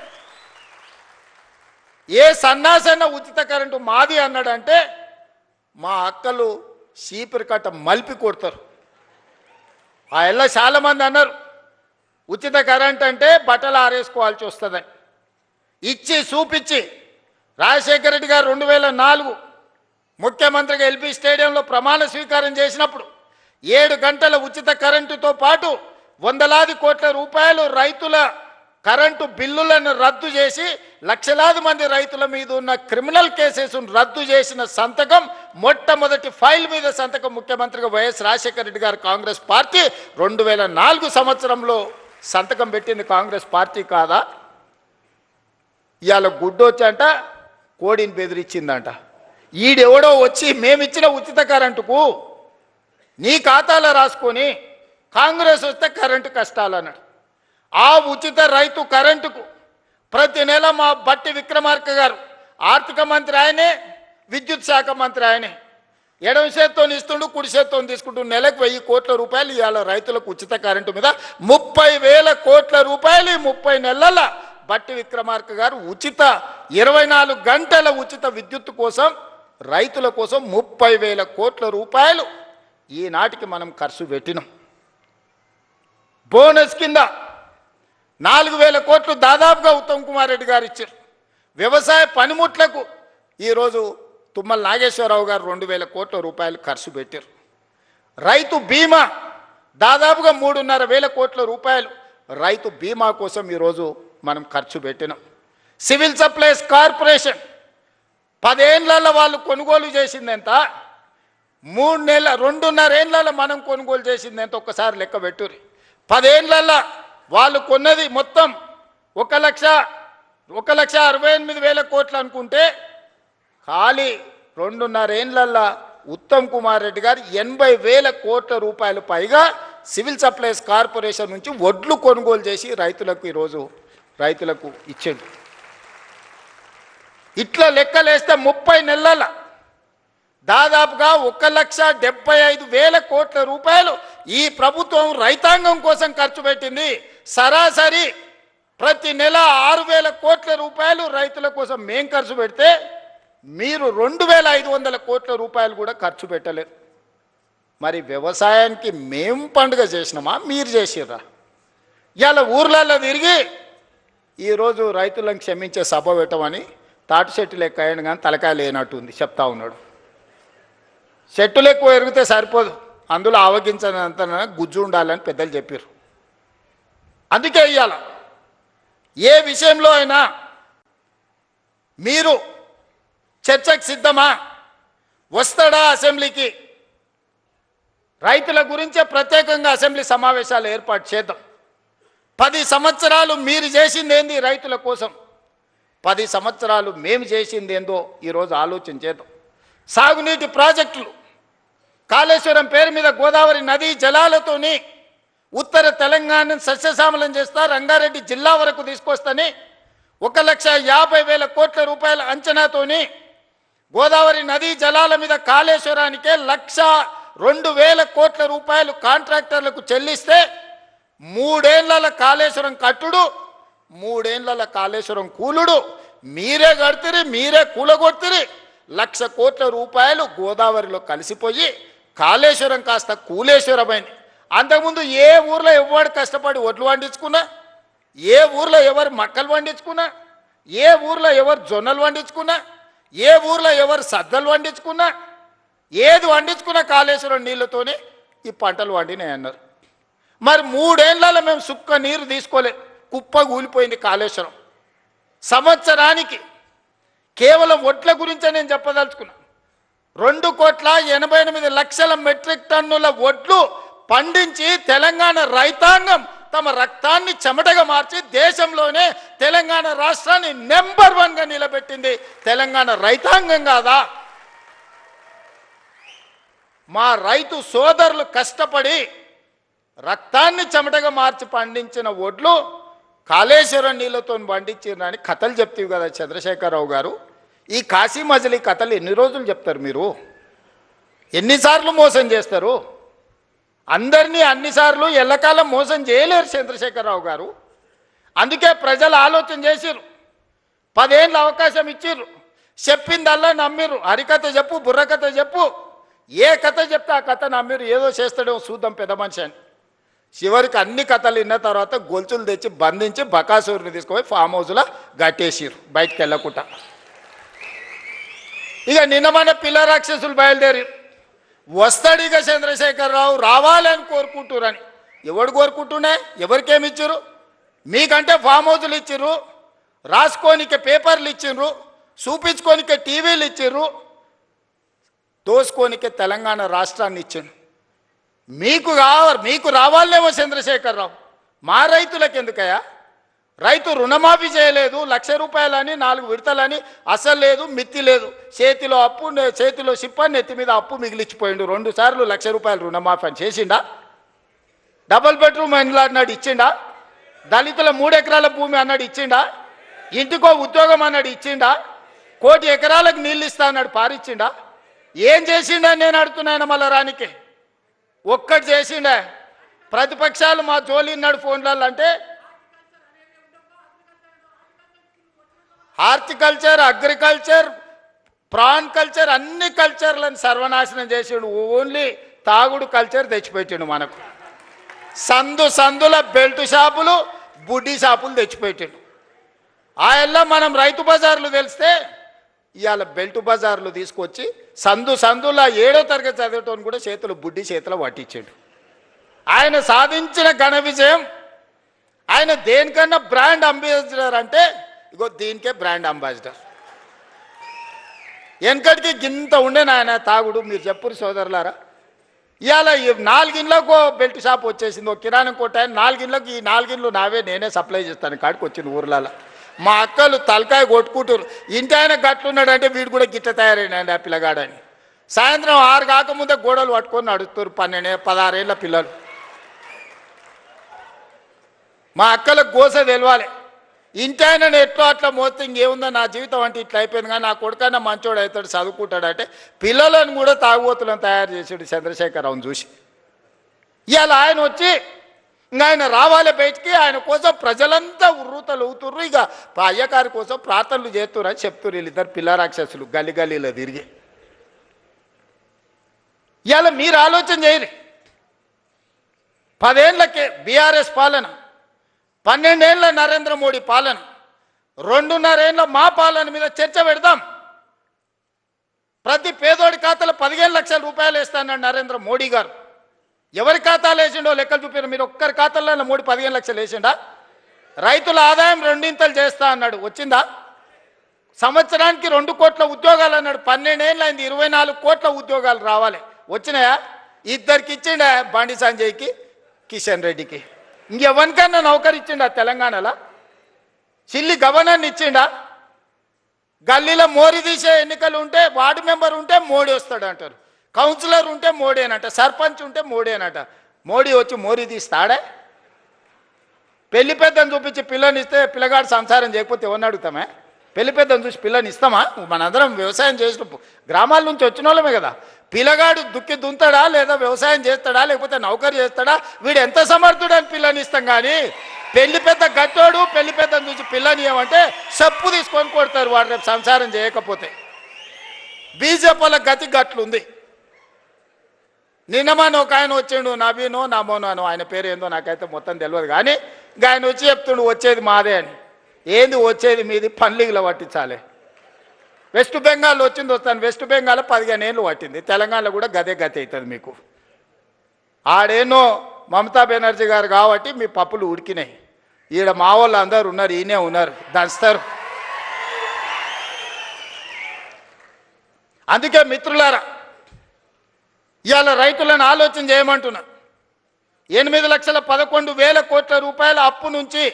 ఏ సన్నాసన్న ఉచిత కరెంటు మాది అన్నాడంటే మా అక్కలు చీపురు కట్ట మలిపి కొడతారు. ఆ ఎల్ల చాలామంది అన్నారు ఉచిత కరెంట్ అంటే బట్టలు ఆరేసుకోవాల్సి వస్తుందని. ఇచ్చి చూపించి రాజశేఖర రెడ్డి గారు 2004 ముఖ్యమంత్రిగా ఎల్బీ స్టేడియంలో ప్రమాణ స్వీకారం చేసినప్పుడు 7 గంటల ఉచిత కరెంటుతో పాటు వందలాది కోట్ల రూపాయలు రైతుల కరెంటు బిల్లులను రద్దు చేసి లక్షలాది మంది రైతుల మీద ఉన్న క్రిమినల్ కేసెస్ను రద్దు చేసిన సంతకం, మొట్టమొదటి ఫైల్ మీద సంతకం ముఖ్యమంత్రిగా వైఎస్ రాజశేఖర రెడ్డి గారు కాంగ్రెస్ పార్టీ 2004 సంవత్సరంలో సంతకం పెట్టింది కాంగ్రెస్ పార్టీ కాదా? ఇవాళ గుడ్డొచ్చంట కోడిని బెదిరించిందంట. ఈడెవడో వచ్చి మేమిచ్చిన ఉచిత కరెంటుకు నీ ఖాతాలో రాసుకొని కాంగ్రెస్ వస్తే కరెంటు కష్టాలు అన్నాడు. ఆ ఉచిత రైతు కరెంటుకు ప్రతి నెల మా బట్టి విక్రమార్క గారు ఆర్థిక మంత్రి ఆయనే, విద్యుత్ శాఖ మంత్రి ఆయనే, ఎడమ చేత్తో ఇస్తుండు కుడి చేత్తో తీసుకుంటూ నెలకు 1,000 కోట్ల రూపాయలు ఇవాళ రైతులకు ఉచిత కరెంటు మీద 30,000 కోట్ల రూపాయలు ఈ 30 నెలల బట్టి విక్రమార్క గారు ఉచిత 24 గంటల ఉచిత విద్యుత్ కోసం రైతుల కోసం 30,000 కోట్ల రూపాయలు ఈనాటికి మనం ఖర్చు పెట్టినాం. బోనస్ కింద 4,000 కోట్లు దాదాపుగా ఉత్తమ్ కుమార్ రెడ్డి గారు ఇచ్చారు. వ్యవసాయ పనిముట్లకు ఈరోజు తుమ్మల నాగేశ్వరరావు గారు 2,000 కోట్ల రూపాయలు ఖర్చు పెట్టారు. రైతు బీమా దాదాపుగా 3,500 కోట్ల రూపాయలు రైతు బీమా కోసం ఈరోజు మనం ఖర్చు పెట్టినాం. సివిల్ సప్లైస్ కార్పొరేషన్ 10 ఏళ్లలో వాళ్ళు కొనుగోలు చేసింది ఎంత, 2.5 ఏళ్లలో మనం కొనుగోలు చేసింది ఎంత ఒక్కసారి లెక్క పెట్టుర్రి. 10 ఏళ్లలో వాళ్ళు కొన్నది మొత్తం 1,68,000 కోట్లు అనుకుంటే ఖాళీ 2.5 ఏళ్లలో ఉత్తమ్ కుమార్ రెడ్డి గారు 80,000 కోట్ల రూపాయలు పైగా సివిల్ సప్లైస్ కార్పొరేషన్ నుంచి వడ్లు కొనుగోలు చేసి రైతులకు ఈరోజు రైతులకు ఇచ్చిండు. ఇట్లా లెక్కలేస్తే 30 నెలల దాదాపుగా 1,75,000 కోట్ల రూపాయలు ఈ ప్రభుత్వం రైతాంగం కోసం ఖర్చు పెట్టింది. సరాసరి ప్రతి నెల 6,000 కోట్ల రూపాయలు రైతుల కోసం మేం ఖర్చు పెడితే మీరు 2,500 కోట్ల రూపాయలు కూడా ఖర్చు పెట్టలేరు. మరి వ్యవసాయానికి మేం పండుగ చేసినామా, మీరు చేసిర్రా? ఇవాళ ఊర్లలో తిరిగి ఈరోజు రైతులను క్షమించే సభ పెట్టమని తాటి చెట్టులు ఎక్కువ అయ్యాను కానీ తలకాయ లేనట్టుంది చెప్తా ఉన్నాడు. చెట్టులు ఎక్కువ ఎరిగితే సరిపోదు, అందులో ఆవగించనంత గుజ్జు ఉండాలని పెద్దలు చెప్పారు. అందుకే ఇవాళ ఏ విషయంలో అయినా మీరు చర్చకు సిద్ధమా, వస్తాడా అసెంబ్లీకి? రైతుల గురించే ప్రత్యేకంగా అసెంబ్లీ సమావేశాలు ఏర్పాటు చేద్దాం. 10 సంవత్సరాలు మీరు చేసింది ఏంది రైతుల కోసం, 10 సంవత్సరాలు మేము చేసింది ఏందో ఈరోజు ఆలోచన చేద్దాం. సాగునీటి ప్రాజెక్టులు, కాళేశ్వరం పేరు మీద గోదావరి నదీ జలాలతోని ఉత్తర తెలంగాణను సస్యశ్యామలం చేస్తా, రంగారెడ్డి జిల్లా వరకు తీసుకొస్తని 1,50,000 కోట్ల రూపాయల అంచనాతోని గోదావరి నదీ జలాల మీద కాళేశ్వరానికే 1,02,000 కోట్ల రూపాయలు కాంట్రాక్టర్లకు చెల్లిస్తే 3 ఏళ్ల కాళేశ్వరం కట్టుడు, 3 ఏళ్ల కాళేశ్వరం కూలుడు మీరే కడితిరి, మీరే కూలగొట్టిరి. 1,00,000 కోట్ల రూపాయలు గోదావరిలో కలిసిపోయి కాళేశ్వరం కాస్త కూలేశ్వరమైంది. అంతకుముందు ఏ ఊర్లో ఎవరు కష్టపడి ఒడ్లు పండించుకున్నా, ఏ ఊర్లో ఎవరు మక్కలు పండించుకున్నా, ఏ ఊర్లో ఎవరు జొన్నలు పండించుకున్నా, ఏ ఊర్లో ఎవరు సద్దలు పండించుకున్నా, ఏది పండించుకున్నా కాళేశ్వరం నీళ్ళతోనే ఈ పంటలు పండినాయి అన్నారు. మరి 3 ఏళ్లలో మేము సుక్క నీరు తీసుకోలే, కుప్ప కూలిపోయింది కాళేశ్వరం. సంవత్సరానికి కేవలం ఒడ్ల గురించే నేను చెప్పదలుచుకున్నా, 2,88,00,000 మెట్రిక్ టన్నుల ఒడ్లు పండించి తెలంగాణ రైతాంగం తమ రక్తాన్ని చెమటగా మార్చి దేశంలోనే తెలంగాణ రాష్ట్రాన్ని నెంబర్ 1గా నిలబెట్టింది తెలంగాణ రైతాంగం కాదా? మా రైతు సోదరులు కష్టపడి రక్తాన్ని చెమటగా మార్చి పండించిన ఒడ్లు కాళేశ్వరం నీళ్ళతో పండించిరని కథలు చెప్తావు కదా చంద్రశేఖరరావు గారు. ఈ కాశీ మజిలీ కథలు ఎన్ని రోజులు చెప్తారు మీరు? ఎన్నిసార్లు మోసం చేస్తారు? అందరినీ అన్నిసార్లు ఎల్లకాలం మోసం చేయలేరు చంద్రశేఖరరావు గారు. అందుకే ప్రజలు ఆలోచన చేసిర్రు, 10 ఏళ్ళు అవకాశం ఇచ్చిర్రు, చెప్పిందల్లా నమ్మిర్రు. హరికథ చెప్పు, బుర్రకథ చెప్పు, ఏ కథ చెప్తే ఆ కథ నమ్మిర్రు. ఏదో చేస్తాడేమో చూద్దాం పెద్ద మనిషి అని. చివరికి అన్ని కథలు విన్న తర్వాత గొలుసులు తెచ్చి బంధించి బకాసూరుని తీసుకుపోయి ఫామ్ హౌస్లో గట్టేసిర్రు బయటికి వెళ్ళకుండా. ఇక నిన్న మన పిల్ల రాక్షసులు బయలుదేరి వస్తాడు ఇక చంద్రశేఖరరావు రావాలని కోరుకుంటురని. ఎవడు కోరుకుంటున్నా? ఎవరికేమి ఇచ్చిర్రు? మీకంటే ఫామ్ హౌస్లు ఇచ్చిర్రు, రాసుకోనికే పేపర్లు ఇచ్చిర్రు, చూపించుకోనికే టీవీలు ఇచ్చిర్రు, దోసుకోనికే తెలంగాణ రాష్ట్రాన్ని ఇచ్చిండు. మీకు రావాలేమో చంద్రశేఖరరావు, మా రైతులకు ఎందుకయ్యా? రైతు రుణమాఫీ చేయలేదు, 1,00,000 రూపాయలని 4 విడతలని అసలు లేదు, మిత్తి లేదు. చేతిలో అప్పు, చేతిలో సిప్ప, నెత్తి మీద అప్పు మిగిలిచ్చిపోయిండు. 2 సార్లు 1,00,000 రూపాయలు రుణమాఫీ అని చేసిండా? డబుల్ బెడ్రూమ్ అన్నాడు ఇచ్చిండా? దళితుల 3 ఎకరాల భూమి అన్నాడు ఇచ్చిండా? ఇంటికో ఉద్యోగం అన్నాడు ఇచ్చిండా? 1 కోటి ఎకరాలకు నీళ్ళు ఇస్తా అన్నాడు పారిచ్చిండా? ఏం చేసిండా నేను అడుగుతున్నాను మళ్ళా రానికి? ఒక్కటి చేసిండా? ప్రతిపక్షాలు మా జోలి ఉన్నాడు ఫోన్లలో అంటే హార్టికల్చర్, అగ్రికల్చర్, ప్రాన్ కల్చర్ అన్ని కల్చర్లను సర్వనాశనం చేసిండు. ఓన్లీ తాగుడు కల్చర్ తెచ్చిపెట్టిండు మనకు. సందుల బెల్ట్ షాపులు, బుడ్డీ షాపులు తెచ్చిపెట్టిండు. ఆయల్లో మనం రైతు బజార్లు తెలిస్తే ఇవాళ బెల్ట్ బజార్లు తీసుకొచ్చి సందుల 7వ తరగతి చదివేటోని కూడా చేతులు బుడ్డి చేతులు పట్టించాడు. ఆయన సాధించిన ఘన విజయం. ఆయన దేనికన్నా బ్రాండ్ అంబాసిడర్ అంటే ఇగో దీనికే బ్రాండ్ అంబాసిడర్. వెనకటికి గింత ఉండే నాయన తాగుడు. మీరు చెప్పురు సోదరులారా, ఇవాళ 4 ఇండ్లకు బెల్ట్ షాప్ వచ్చేసింది. ఒక కిరాణం కొట్ట 4 ఇండ్లకు, ఈ 4 ఇండ్లు నావే, నేనే సప్లై చేస్తాను కాడికి వచ్చింది ఊర్లలో. మా అక్కలు తలకాయ కొట్టుకుంటారు, ఇంటి ఆయన గట్లున్నాడంటే వీడు కూడా గిట్ట తయారైనాడు ఆ పిల్లగాడని. సాయంత్రం 6 కాకముందే గోడలు పట్టుకొని నడుస్తారు 12, 16 ఏళ్ళ పిల్లలు. మా అక్కలకు గోస తెలవాలి. ఇంటి ఆయన ఎట్లా అట్లా మోస్తే ఇంకేముందో నా జీవితం అంటే ఇట్లా అయిపోయింది, కానీ నా కొడుకన్నా మంచోడు అవుతాడు, చదువుకుంటాడు అంటే పిల్లలను కూడా తాగుబోతులను తయారు చేసాడు చంద్రశేఖరరావును చూసి. ఇవాళ ఆయన వచ్చి ఇంకా ఆయన రావాలి బయటికి, ఆయన కోసం ప్రజలంతా ఉర్రూతలు ఊతుర్రు, ఇక అయ్యగారి కోసం ప్రార్థనలు చేస్తున్నారు అని చెప్తున్నారు వీళ్ళిద్దరు పిల్ల రాక్షసులు గల్లి గల్లీలో తిరిగి. ఇవాళ మీరు ఆలోచన చేయరు. 10 ఏళ్ళకే బీఆర్ఎస్ పాలన, 12 ఏళ్ళ నరేంద్ర మోడీ పాలన, 2.5 ఏళ్ళ మా పాలన మీద చర్చ పెడదాం. ప్రతి పేదోడి ఖాతాలో 15 లక్షల రూపాయలు వేస్తానన్నాడు నరేంద్ర మోడీ గారు. ఎవరి ఖాతాలు వేసిండో లెక్కలు చూపారు. మీరు ఒక్కరి ఖాతాలో మోడీ 15 లక్షలు వేసిండా? రైతుల ఆదాయం 2 చేస్తా అన్నాడు, వచ్చిందా? సంవత్సరానికి 2 కోట్ల ఉద్యోగాలు అన్నాడు, 12 ఏళ్ళు అయింది, 24 కోట్ల ఉద్యోగాలు రావాలి, వచ్చినాయా? ఇద్దరికి ఇచ్చిండా, బండి సంజయ్కి, కిషన్ రెడ్డికి. ఇంకెవరికన్నా నౌకరు ఇచ్చిండా తెలంగాణలో? చిల్లి గవర్నర్ని ఇచ్చిండా? గల్లీలో మోరీ తీసే ఎన్నికలు ఉంటే వార్డు మెంబర్ ఉంటే మోడీ వస్తాడు అంటారు, కౌన్సిలర్ ఉంటే మోడీ అనట, సర్పంచ్ ఉంటే మోడీ అనట. మోడీ వచ్చి మోరీ తీస్తాడే? పెళ్లి పెద్దను చూపించి పిల్లని ఇస్తే పిల్లగాడు సంసారం చేయకపోతే ఎవరిని అడుగుతామే? పెళ్లి పెద్దను చూసి పిల్లని ఇస్తామా? మనందరం వ్యవసాయం చేసిన గ్రామాల నుంచి వచ్చిన వాళ్ళమే కదా. పిల్లగాడు దుక్కి దుంతాడా, లేదా వ్యవసాయం చేస్తాడా, లేకపోతే నౌకరు చేస్తాడా, వీడు ఎంత సమర్థుడు అని పిల్లని ఇస్తాం. కానీ పెళ్లి పెద్ద గట్టోడు పెళ్లి పెద్దను చూసి పిల్లని ఏమంటే చెప్పు తీసుకొని కొడతారు వాడు రేపు సంసారం చేయకపోతే. బీజేపీ వాళ్ళ గతి గట్లుంది. నిన్నమాన ఒక ఆయన వచ్చిండు, నవీనో నమోనానో, ఆయన పేరు ఏందో నాకైతే మొత్తం తెలియదు, కానీ ఇంకా ఆయన వచ్చి చెప్తుండు వచ్చేది మాదే అని. ఏంది వచ్చేది మీది? పన్లీగులో పట్టించాలి. వెస్ట్ బెంగాల్ వచ్చింది వస్తాను, వెస్ట్ బెంగాల్ 15 ఏళ్ళు పట్టింది, తెలంగాణలో కూడా గదే గతి అవుతుంది మీకు. ఆడేనో మమతా బెనర్జీ గారు కాబట్టి మీ పప్పులు ఉడికినాయి. ఈడ మా వాళ్ళు అందరు ఉన్నారు, ఈయనే ఉన్నారు, దంచుతారు. అందుకే మిత్రులారా, ఇవాళ రైతులను ఆలోచన చేయమంటున్నా. 8,11,000 కోట్ల రూపాయల అప్పు నుంచి,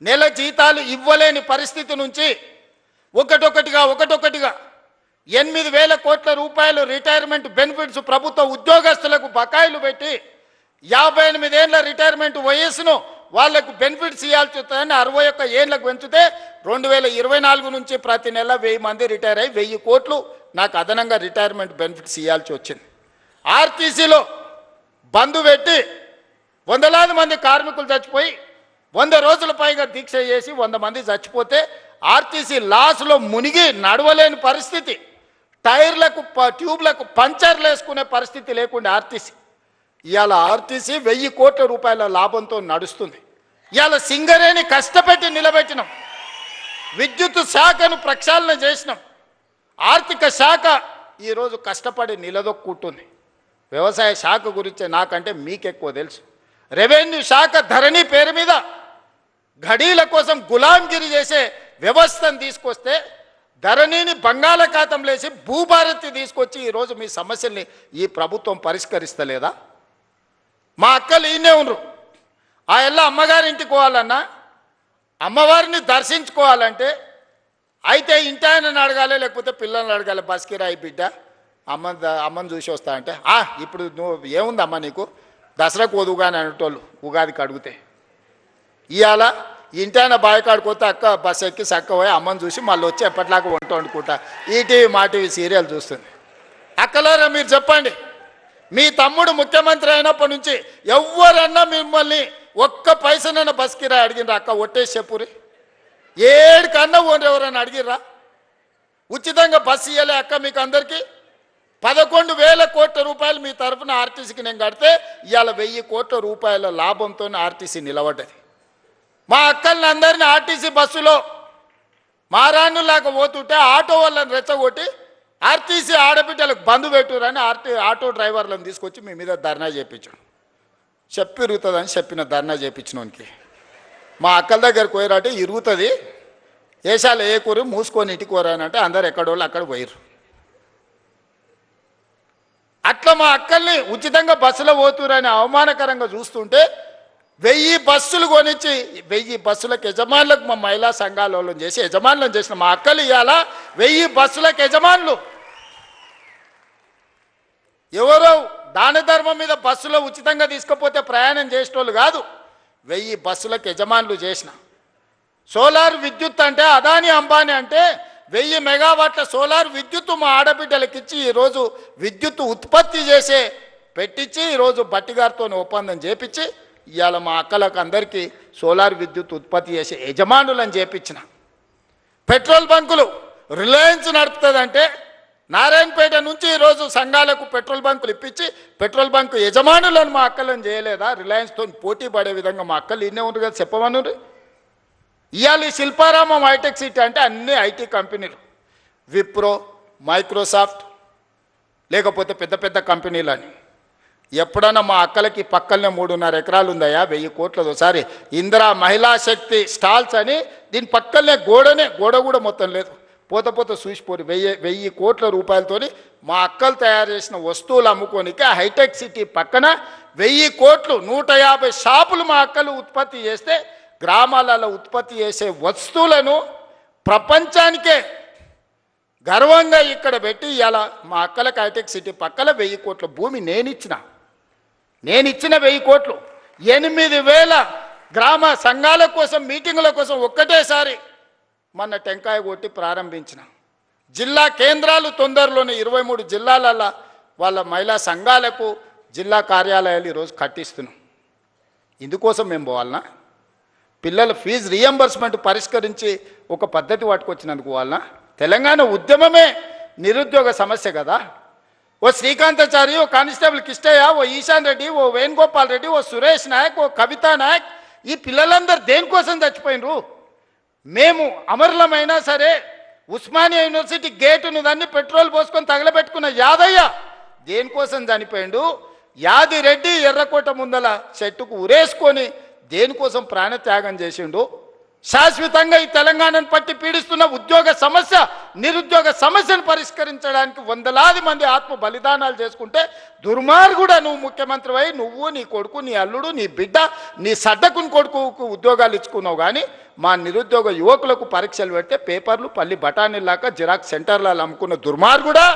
నెల జీతాలు ఇవ్వలేని పరిస్థితి నుంచి ఒకటొకటిగా 8,000 కోట్ల రూపాయలు రిటైర్మెంట్ బెనిఫిట్స్ ప్రభుత్వ ఉద్యోగస్తులకు బకాయిలు పెట్టి 58 ఏళ్ళ రిటైర్మెంట్ వయస్సును వాళ్లకు బెనిఫిట్స్ ఇవ్వాల్సి వస్తుందని 61 ఏళ్ళకు పెంచితే 2024 నుంచి ప్రతి నెల 1000 మంది రిటైర్ అయ్యి 1000 కోట్లు నాకు అదనంగా రిటైర్మెంట్ బెనిఫిట్స్ ఇవ్వాల్సి వచ్చింది. ఆర్టీసీలో బంద్ పెట్టి వందలాది మంది కార్మికులు చచ్చిపోయి 100 రోజుల పైగా దీక్ష చేసి 100 మంది చచ్చిపోతే ఆర్టీసీ లాస్లో మునిగి నడవలేని పరిస్థితి, టైర్లకు ట్యూబ్లకు పంచర్లు వేసుకునే పరిస్థితి లేకుండా ఆర్టీసీ. ఇవాళ ఆర్టీసీ 1000 కోట్ల రూపాయల లాభంతో నడుస్తుంది. ఇవాళ సింగరేణి కష్టపెట్టి నిలబెట్టినాం, విద్యుత్ శాఖను ప్రక్షాళన చేసినాం, ఆర్థిక శాఖ ఈరోజు కష్టపడి నిలదొక్కుంటుంది. వ్యవసాయ శాఖ గురించి నాకంటే మీకెక్కువ తెలుసు. రెవెన్యూ శాఖ ధరణి పేరు మీద ఘడీల కోసం గులాంగిరి చేసే వ్యవస్థను తీసుకొస్తే ధరణిని బంగాళాఖాతంలో వేసి భూభారతి తీసుకొచ్చి ఈరోజు మీ సమస్యల్ని ఈ ప్రభుత్వం పరిష్కరిస్తలేదా? మా అక్కలు ఈయనే ఉన్నారు. ఆ ఎల్ల అమ్మగారింటికి పోవాలన్నా, అమ్మవారిని దర్శించుకోవాలంటే అయితే ఇంటి ఆయనని అడగాలి, లేకపోతే పిల్లల్ని అడగాలి. బస్కి రాయి బిడ్డ, అమ్మని చూసి వస్తా అంటే ఇప్పుడు నువ్వు ఏముంది అమ్మ నీకు, దసరాకు వదువుగాని అనేటోళ్ళు ఉగాదికి అడిగితే. ఇవాళ ఇంటాయన బాయకాడిపోతే అక్క బస్ ఎక్కి చక్క పోయి అమ్మని చూసి మళ్ళీ వచ్చి ఎప్పటిలాగా వంట వండుకుంటా ఈటీవీ మా టీవీ సీరియల్ చూస్తుంది. అక్కలారా మీరు చెప్పండి, మీ తమ్ముడు ముఖ్యమంత్రి అయినప్పటి నుంచి ఎవరన్నా మిమ్మల్ని ఒక్క పైసనన్నా బస్కి రా అడిగినరా? అక్క ఒట్టేసి చెప్పురి, 7 కన్నా ఎవరన్నా అడిగిర్రా? ఉచితంగా బస్సు ఇవ్వలే అక్క మీకు అందరికీ? 11,000 కోట్ల రూపాయలు మీ తరఫున ఆర్టీసీకి నేను కడితే ఇవాళ 1000 కోట్ల రూపాయల లాభంతో ఆర్టీసీ నిలబడ్డది. మా అక్కల్ని అందరినీ ఆర్టీసీ బస్సులో మారాన్నులాగా పోతుంటే ఆటో వాళ్ళని రెచ్చగొట్టి ఆర్టీసీ ఆడబిడ్డలకు బంద్ పెట్టురని ఆటో డ్రైవర్లను తీసుకొచ్చి మీ మీద ధర్నా చేయించాడు. చెప్పి ఇరుగుతుందని చెప్పిన ధర్నా చేయించినోనికి మా అక్కల దగ్గరికి పోయారంటే ఇరుగుతుంది, ఏషాలు ఏ కూర మూసుకొని ఇంటికి పోరానంటే అందరు ఎక్కడోళ్ళు అక్కడ పోయారు. అట్లా మా అక్కల్ని ఉచితంగా బస్సులో పోతురని అవమానకరంగా చూస్తుంటే 1000 బస్సులు కొనిచ్చి 1000 బస్సులకు యజమానులకు మా మహిళా సంఘాలలో చేసి యజమానులను చేసిన మా అక్కలు ఇవాళ 1000 బస్సులకు యజమానులు. ఎవరో దాన ధర్మం మీద బస్సులో ఉచితంగా తీసుకపోతే ప్రయాణం చేసేటోళ్ళు కాదు, 1000 బస్సులకు యజమానులు చేసిన. సోలార్ విద్యుత్ అంటే అదాని అంబానీ అంటే 1000 మెగావాట్ల సోలార్ విద్యుత్తు మా ఆడబిడ్డలకు ఇచ్చి ఈరోజు విద్యుత్ ఉత్పత్తి చేసే పెట్టించి ఈరోజు బట్టిగారితో ఒప్పందం చేపించి ఇవాళ మా అక్కలకు అందరికీ సోలార్ విద్యుత్ ఉత్పత్తి చేసే యజమానులను చేపించిన. పెట్రోల్ బంకులు రిలయన్స్ నడుపుతుందంటే నారాయణపేట నుంచి ఈరోజు సంఘాలకు పెట్రోల్ బంకులు ఇప్పించి పెట్రోల్ బంకు యజమానులను మా అక్కలను చేయలేదా? రిలయన్స్తో పోటీ పడే విధంగా మా అక్కలు ఇన్నే ఉంది కదా, చెప్పమను. ఇవాళ ఈ శిల్పారామం హైటెక్ సిటీ అంటే అన్ని ఐటీ కంపెనీలు, విప్రో, మైక్రోసాఫ్ట్, లేకపోతే పెద్ద పెద్ద కంపెనీలు అని. ఎప్పుడన్నా మా అక్కలకి పక్కనే 3.5 ఎకరాలు ఉందయా, 1000 కోట్లది. ఒకసారి ఇందిరా మహిళా శక్తి స్టాల్స్ అని దీని పక్కనే గోడ కూడా మొత్తం లేదు, పోత చూసిపోరు. 1000 కోట్ల రూపాయలతోని మా అక్కలు తయారు చేసిన వస్తువులు అమ్ముకోనికే హైటెక్ సిటీ పక్కన 1000 కోట్లు 150 షాపులు మా అక్కలు ఉత్పత్తి చేస్తే గ్రామాలలో ఉత్పత్తి చేసే వస్తువులను ప్రపంచానికే గర్వంగా ఇక్కడ పెట్టి ఇలా మా అక్కలకు హైటెక్ సిటీ పక్కన 1000 కోట్ల భూమి నేనిచ్చిన 1000 కోట్లు 8000 గ్రామ సంఘాల కోసం మీటింగుల కోసం ఒక్కటేసారి మొన్న టెంకాయ కొట్టి ప్రారంభించిన. జిల్లా కేంద్రాలు తొందరలోనే 23 జిల్లాలలో వాళ్ళ మహిళా సంఘాలకు జిల్లా కార్యాలయాలు ఈరోజు కట్టిస్తున్నాం. ఇందుకోసం మేము పోవాలనా? పిల్లల ఫీజు రియంబర్స్మెంట్ పరిష్కరించి ఒక పద్ధతి పట్టుకొచ్చినందుకు పోవాలనా? తెలంగాణ ఉద్యమమే నిరుద్యోగ సమస్య కదా. ఓ శ్రీకాంతాచారి, ఓ కానిస్టేబుల్ కిష్టయ్య, ఓ ఈశాన్ రెడ్డి, ఓ వేణుగోపాల్ రెడ్డి, ఓ సురేష్ నాయక్, ఓ కవితా నాయక్, ఈ పిల్లలందరూ దేనికోసం చచ్చిపోయినరు? మేము అమరులమైనా సరే ఉస్మానియా యూనివర్సిటీ గేటును దాన్ని పెట్రోల్ పోసుకొని తగలబెట్టుకున్న యాదయ్య దేనికోసం చనిపోయిండు? యాదిరెడ్డి ఎర్రకోట ముందల చెట్టుకు ఉరేసుకొని దేనికోసం ప్రాణత్యాగం చేసిండు? శాశ్వతంగా ఈ తెలంగాణను పట్టి పీడిస్తున్న ఉద్యోగ సమస్య, నిరుద్యోగ సమస్యను పరిష్కరించడానికి 100లాది మంది ఆత్మ బలిదానాలు చేసుకుంటే దుర్మార్గుడా నువ్వు ముఖ్యమంత్రి అయి నువ్వు, నీ కొడుకు, నీ అల్లుడు, నీ బిడ్డ, నీ సడ్డకుని కొడుకుకు ఉద్యోగాలు ఇచ్చుకున్నావు. కానీ మా నిరుద్యోగ యువకులకు పరీక్షలు పెడితే పేపర్లు పల్లి బఠానీలాగా జిరాక్స్ సెంటర్లలో అమ్ముకున్న దుర్మార్గుడా,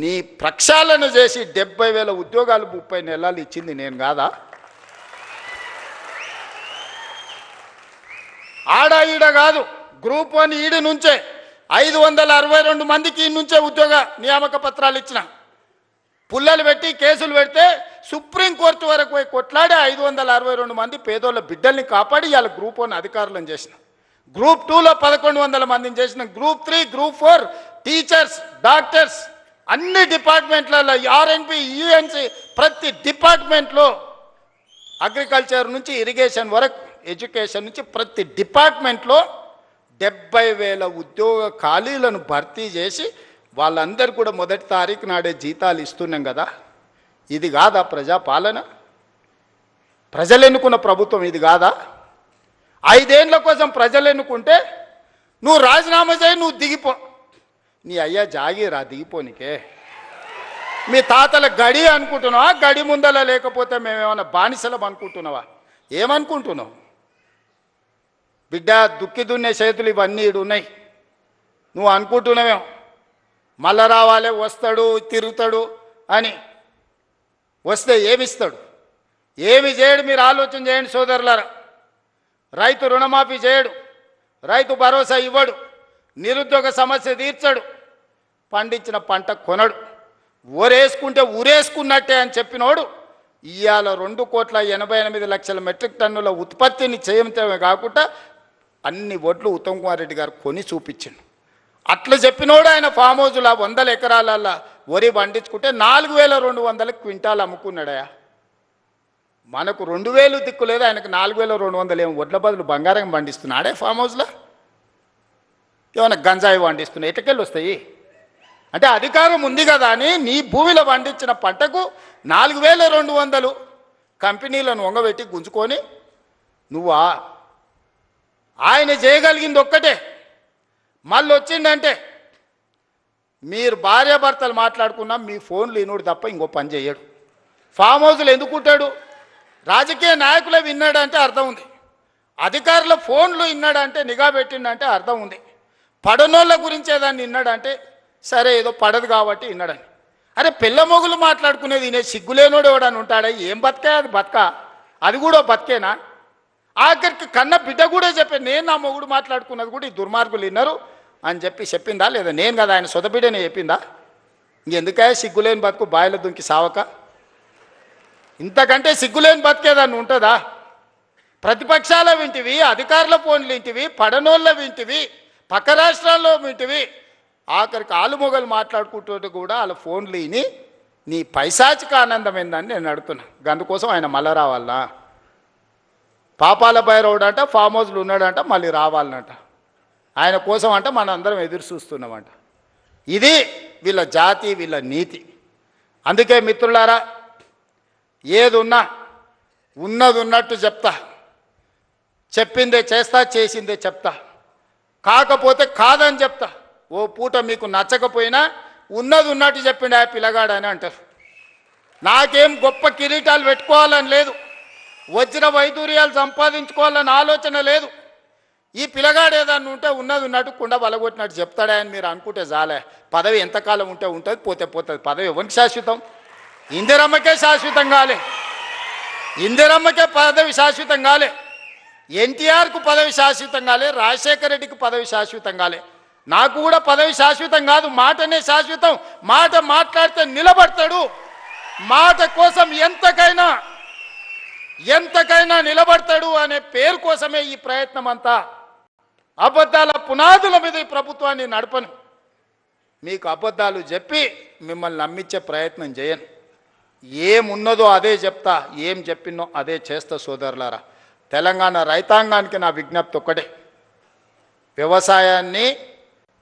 నీ ప్రక్షాళన చేసి 70,000 ఉద్యోగాలు 30 నెలలు ఇచ్చింది నేను కాదా? ఆడ ఈడ కాదు, గ్రూప్ 1 ఈడి నుంచే 562 మందికి ఈ నుంచే ఉద్యోగ నియామక పత్రాలు ఇచ్చిన. పుల్లలు పెట్టి కేసులు పెడితే సుప్రీంకోర్టు వరకు పోయి కొట్లాడి 562 మంది పేదోళ్ళ బిడ్డల్ని కాపాడి ఇవాళ గ్రూప్ 1 అధికారులను చేసిన. గ్రూప్ 2లో 1100 మందిని చేసిన. గ్రూప్ 3, గ్రూప్ 4 టీచర్స్, డాక్టర్స్, అన్ని డిపార్ట్మెంట్లలో ఆర్ఎన్పి, యుఎన్సి, ప్రతి డిపార్ట్మెంట్లో అగ్రికల్చర్ నుంచి ఇరిగేషన్ వరకు, ఎడ్యుకేషన్ నుంచి ప్రతి డిపార్ట్మెంట్లో 70,000 ఉద్యోగ ఖాళీలను భర్తీ చేసి వాళ్ళందరూ కూడా 1వ తారీఖు నాడే జీతాలు ఇస్తున్నాం కదా. ఇది కాదా ప్రజాపాలన? ప్రజలు ఎన్నుకున్న ప్రభుత్వం ఇది కాదా? 5 ఏళ్ల కోసం ప్రజలు ఎన్నుకుంటే నువ్వు రాజీనామా చేయి, నువ్వు దిగిపో. నీ అయ్యా జాగీరా దిగిపోనికే. మీ తాతల గడి అనుకుంటున్నావా? గడి ముందల లేకపోతే మేమేమన్నా బానిసలం అనుకుంటున్నావా? ఏమనుకుంటున్నావు? బిడ్డ, దుక్కి దున్నే చేతులు ఇవన్నీ ఉన్నాయి. నువ్వు అనుకుంటున్నావేమో మళ్ళా రావాలి, వస్తాడు, తిరుగుతాడు అని. వస్తే ఏమిస్తాడు? ఏమి చేయడు. మీరు ఆలోచన చేయండి సోదరులారా. రైతు రుణమాఫీ చేయడు, రైతు భరోసా ఇవ్వడు, నిరుద్యోగ సమస్య తీర్చడు, పండించిన పంట కొనడు. ఊరేసుకుంటే ఊరేసుకున్నట్టే అని చెప్పినోడు ఇవాళ 2,88,00,000 మెట్రిక్ టన్నుల ఉత్పత్తిని చేయటమే కాకుండా అన్ని వడ్లు ఉత్తమ్ కుమార్ రెడ్డి గారు కొని చూపించిండు. అట్లా చెప్పినోడు ఆయన ఫామ్ హౌస్లో 100 ఎకరాల వరి పండించుకుంటే 4,200 క్వింటాలు అమ్ముకున్నాడయా. మనకు 2,000 దిక్కు లేదు, ఆయనకు 4,200 ఏమో వడ్ల బదులు బంగారం పండిస్తున్నాడే ఫామ్ హౌస్లో. ఏమైనా గంజాయి పండిస్తున్నాయి, ఎటకెళ్ళి వస్తాయి? అంటే అధికారం ఉంది కదా అని నీ భూమిలో పండించిన పంటకు 4,200 కంపెనీలను వంగబెట్టి గుంజుకొని నువ్వా? ఆయన చేయగలిగింది ఒక్కటే. మళ్ళీ వచ్చిందంటే మీరు భార్యాభర్తలు మాట్లాడుకున్నా మీ ఫోన్లు ఇనుడు తప్ప ఇంకో పని చేయడు. ఫామ్ హౌస్లు ఎందుకుంటాడు? రాజకీయ నాయకులే విన్నాడంటే అర్థం ఉంది, అధికారుల ఫోన్లు విన్నాడంటే, నిఘా పెట్టిండంటే అర్థం ఉంది. పడనోళ్ళ గురించే దాన్ని విన్నాడంటే సరే ఏదో పడదు కాబట్టి విన్నాడని. అరే పిల్ల మొగులు మాట్లాడుకునేది వినే సిగ్గులేనోడు ఎవడని ఉంటాడా? ఏం బతికా? అది బతక? అది కూడా బతికేనా? ఆఖరికి కన్న బిడ్డ కూడా చెప్పాను, నేను నా మొగుడు మాట్లాడుకున్నది కూడా ఈ దుర్మార్గులు విన్నారు అని చెప్పిందా లేదా? నేను కదా ఆయన సొంత బిడ్డనే చెప్పిందా? ఇంకెందుకే సిగ్గులేని బతుకు బాయిలో దుంకి సావక? ఇంతకంటే సిగ్గులేని బతికేదాన్ని ఉంటుందా? ప్రతిపక్షాల వింటివి, అధికారుల ఫోన్లు వింటివి, పడనోళ్ళ వింటివి, పక్క రాష్ట్రాల్లో వింటివి, ఆఖరికి ఆలుమొగలు మాట్లాడుకుంటూ కూడా వాళ్ళ ఫోన్లు విని నీ పైశాచిక ఆనందం ఏందని నేను అడుగుతున్నా. అందుకోసం ఆయన మళ్ళా రావాలనా? పాపాల భైరవుడు అంట ఫామ్ హౌస్లో ఉన్నాడంట, మళ్ళీ రావాలనంట. ఆయన కోసం అంట మనం అందరం ఎదురు చూస్తున్నామంట. ఇది వీళ్ళ జాతి, వీళ్ళ నీతి. అందుకే మిత్రులారా, ఏది ఉన్నా ఉన్నది ఉన్నట్టు చెప్తా, చెప్పిందే చేస్తా, చేసిందే చెప్తా, కాకపోతే కాదని చెప్తా. ఓ పూట మీకు నచ్చకపోయినా ఉన్నది ఉన్నట్టు చెప్పిండు ఆ పిల్లగాడని అంటారు. నాకేం గొప్ప కిరీటాలు పెట్టుకోవాలని లేదు, వజ్ర వైదూర్యాలు సంపాదించుకోవాలని ఆలోచన లేదు. ఈ పిల్లగాడు ఏదన్నా ఉంటే ఉన్నది ఉన్నట్టు కుండ బలగొట్టినట్టు చెప్తాడా అని మీరు అనుకుంటే చాలే. పదవి ఎంతకాలం ఉంటే ఉంటుంది, పోతే పోతుంది. పదవి ఎవరికి శాశ్వతం? ఇందిరమ్మకే శాశ్వతం కాలే, ఇందిరమ్మకే పదవి శాశ్వతం కాలే, ఎన్టీఆర్కు పదవి శాశ్వతం కాలే, రాజశేఖర రెడ్డికి పదవి శాశ్వతం కాలే. నాకు కూడా పదవి శాశ్వతం కాదు, మాటనే శాశ్వతం. మాట మాట్లాడితే నిలబడతాడు, మాట కోసం ఎంతకైనా నిలబడతాడు అనే పేరు కోసమే ఈ ప్రయత్నం అంతా. అబద్ధాల పునాదుల మీద ఈ ప్రభుత్వాన్ని నడపను. మీకు అబద్ధాలు చెప్పి మిమ్మల్ని నమ్మించే ప్రయత్నం చేయను. ఏమున్నదో అదే చెప్తా, ఏం చెప్పినో అదే చేస్తా. సోదరులారా, తెలంగాణ రైతాంగానికి నా విజ్ఞప్తి ఒక్కటే, వ్యవసాయాన్ని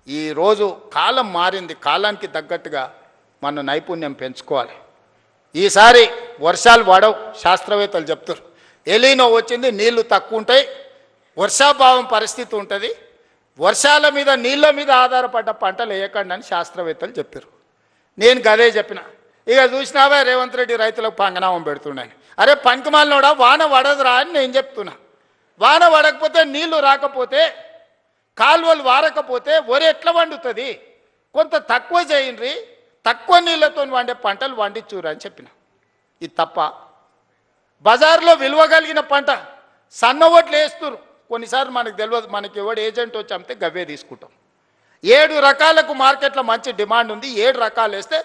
ఈరోజు కాలం మారింది, కాలానికి తగ్గట్టుగా మన నైపుణ్యం పెంచుకోవాలి. ఈసారి వర్షాలు పడవు, శాస్త్రవేత్తలు చెప్తారు. ఎలీనో వచ్చింది, నీళ్లు తక్కువ ఉంటాయి, వర్షాభావం పరిస్థితి ఉంటుంది, వర్షాల మీద నీళ్ళ మీద ఆధారపడ్డ పంటలు వేయకండి అని శాస్త్రవేత్తలు చెప్పారు. నేను గదే చెప్పిన. ఇక చూసినావా రేవంత్ రెడ్డి రైతులకు పంగనామం పెడుతున్నాను. అరే పనికిమాలినోడా, వాన పడదురా అని నేను చెప్తున్నా. వాన పడకపోతే, నీళ్లు రాకపోతే, కాలువలు వారకపోతే వరి ఎట్లా వండుతుంది? కొంత తక్కువ చేయండి, తక్కువ నీళ్ళతో వండే పంటలు వండించురా అని చెప్పిన. ఇది తప్ప? బజార్లో విలువ కలిగిన పంట సన్న ఓట్లు వేస్తున్నారు. కొన్నిసార్లు మనకు తెలియదు, మనకి ఎవడు ఏజెంట్ వచ్చి అమ్మితే గవ్వే తీసుకుంటాం. 7 రకాలకు మార్కెట్లో మంచి డిమాండ్ ఉంది, 7 రకాలు వేస్తే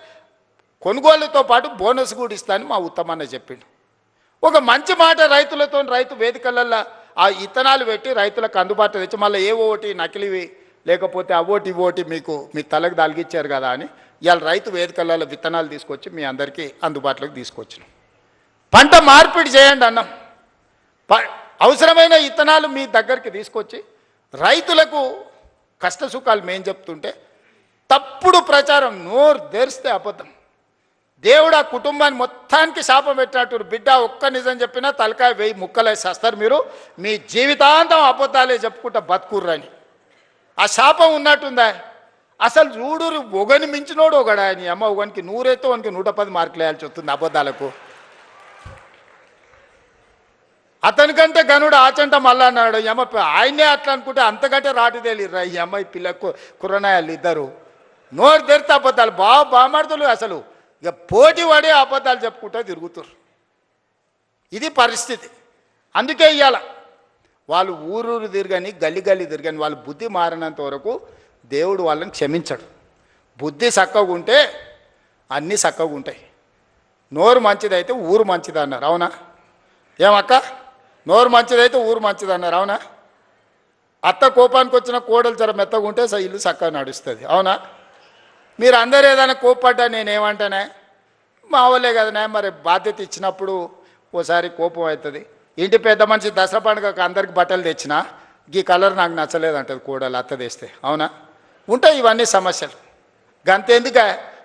కొనుగోలుతో పాటు బోనస్ కూడా ఇస్తానని మా ఉత్తమన్న చెప్పిండు. ఒక మంచి మాట రైతులతో, రైతు వేదికలలో ఆ ఇత్తనాలు పెట్టి రైతులకు అందుబాటులో తెచ్చి మళ్ళీ ఏ ఓటి నకిలివి లేకపోతే అవోటి ఇవోటి మీకు మీ తలకు దాల్గిచ్చారు కదా అని ఇవాళ రైతు వేదికలలో విత్తనాలు తీసుకొచ్చి మీ అందరికీ అందుబాటులోకి తీసుకొచ్చినాం. పంట మార్పిడి చేయండి అన్నాం. అవసరమైన ఇత్తనాలు మీ దగ్గరికి తీసుకొచ్చి రైతులకు కష్ట సుఖాలు మేం చెప్తుంటే తప్పుడు ప్రచారం, నోరు తెరిస్తే అబద్ధం. దేవుడు ఆ కుటుంబాన్ని మొత్తానికి శాపం పెట్టినట్టు, బిడ్డ ఒక్క నిజం చెప్పినా తలకాయ 1000 ముక్కలే చేస్తారు మీరు, మీ జీవితాంతం అబద్ధాలే చెప్పుకుంటా బతుకుర్రని. ఆ శాపం ఉన్నట్టుందా? అసలు చూడు, ఒకని మించినోడు ఒకడా అని అమ్మ, ఒకనికి 100 అయితే వానికి 110 మార్కులు వేయాల్సి వస్తుంది అబద్ధాలకు. అతనికంటే గనుడు ఆచంట మళ్ళా అన్నాడు. అమ్మ ఆయనే అట్లా అనుకుంటే అంతకంటే రాటు తేలిర్రా ఈ అమ్మాయి పిల్లకు కుర్రనాయాలు ఇద్దరు. నోరు తెరితే అబద్ధాలు, బామాడుతులు అసలు ఇక పోటీ పడే అబద్ధాలు చెప్పుకుంటూ తిరుగుతారు. ఇది పరిస్థితి. అందుకే ఇవాళ వాళ్ళు ఊరూరు తిరగని, గల్లి తిరగని, వాళ్ళు బుద్ధి మారినంత వరకు దేవుడు వాళ్ళని క్షమించడు. బుద్ధి చక్కగా ఉంటే అన్నీ చక్కగా ఉంటాయి. నోరు మంచిదైతే ఊరు మంచిది అన్నారు, అవునా? ఏమక్క, నోరు మంచిదైతే ఊరు మంచిది అన్నారు, అవునా? అత్త కోపానికి వచ్చిన కోడలు జర మెత్తగా ఉంటే ఇల్లు చక్కగా నడుస్తుంది, అవునా? మీరు అందరూ ఏదైనా కోప్పడ్డా నేనేమంటానే, మా వాళ్ళే కదనే, మరి బాధ్యత ఇచ్చినప్పుడు ఓసారి కోపం అవుతుంది. ఇంటి పెద్ద మనిషి దసరా పండుగకు అందరికి బట్టలు తెచ్చినా ఈ కలర్ నాకు నచ్చలేదు అంటది కోడలు, అత్త తెస్తే, అవునా? ఉంటాయి ఇవన్నీ సమస్యలు. గంతెందుక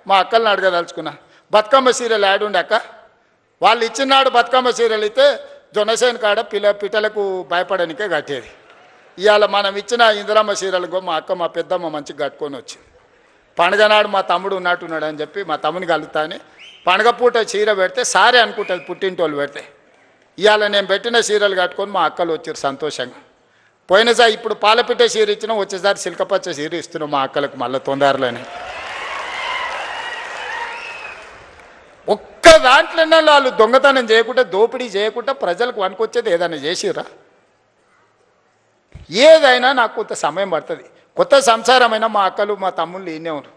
మా అక్కల్ని అడగదలుచుకున్నా, బతుకమ్మ సీరియల్ యాడ్ ఉండే అక్క, వాళ్ళు ఇచ్చినాడు బతుకమ్మ సీరియల్ అయితే జొన్నసేన కాడ పిట్టలకు భయపడనికే కట్టేది. ఇవాళ మనం ఇచ్చిన ఇందిరమ్మ సీరియల్కో మా అక్క మా పెద్దమ్మ మంచిగా కట్టుకొని వచ్చింది. పండుగ నాడు మా తమ్ముడు ఉన్నట్టున్నాడు అని చెప్పి మా తమ్ముని కలుగుతా అని పండుగ పూట చీర పెడితే సారే అనుకుంటుంది పుట్టింటోళ్ళు పెడితే. ఇవాళ నేను పెట్టిన చీరలు కట్టుకొని మా అక్కలు వచ్చారు సంతోషంగా. పోయినసారి ఇప్పుడు పాలపిట్ట చీర ఇచ్చినా, వచ్చేసారి సిల్కపచ్చ చీర ఇస్తున్నాం మా అక్కలకు మళ్ళీ తొందరలోనే. ఒక్క దాంట్లోనే వాళ్ళు దొంగతనం చేయకుండా, దోపిడీ చేయకుండా ప్రజలకు వనుకొచ్చేది ఏదైనా చేసిర్రా? ఏదైనా నాకు కొంత సమయం పడుతుంది. కొత్త సంసారమైనా మా అక్కలు మా తమ్ముళ్ళు ఈయనే ఉన్నారు.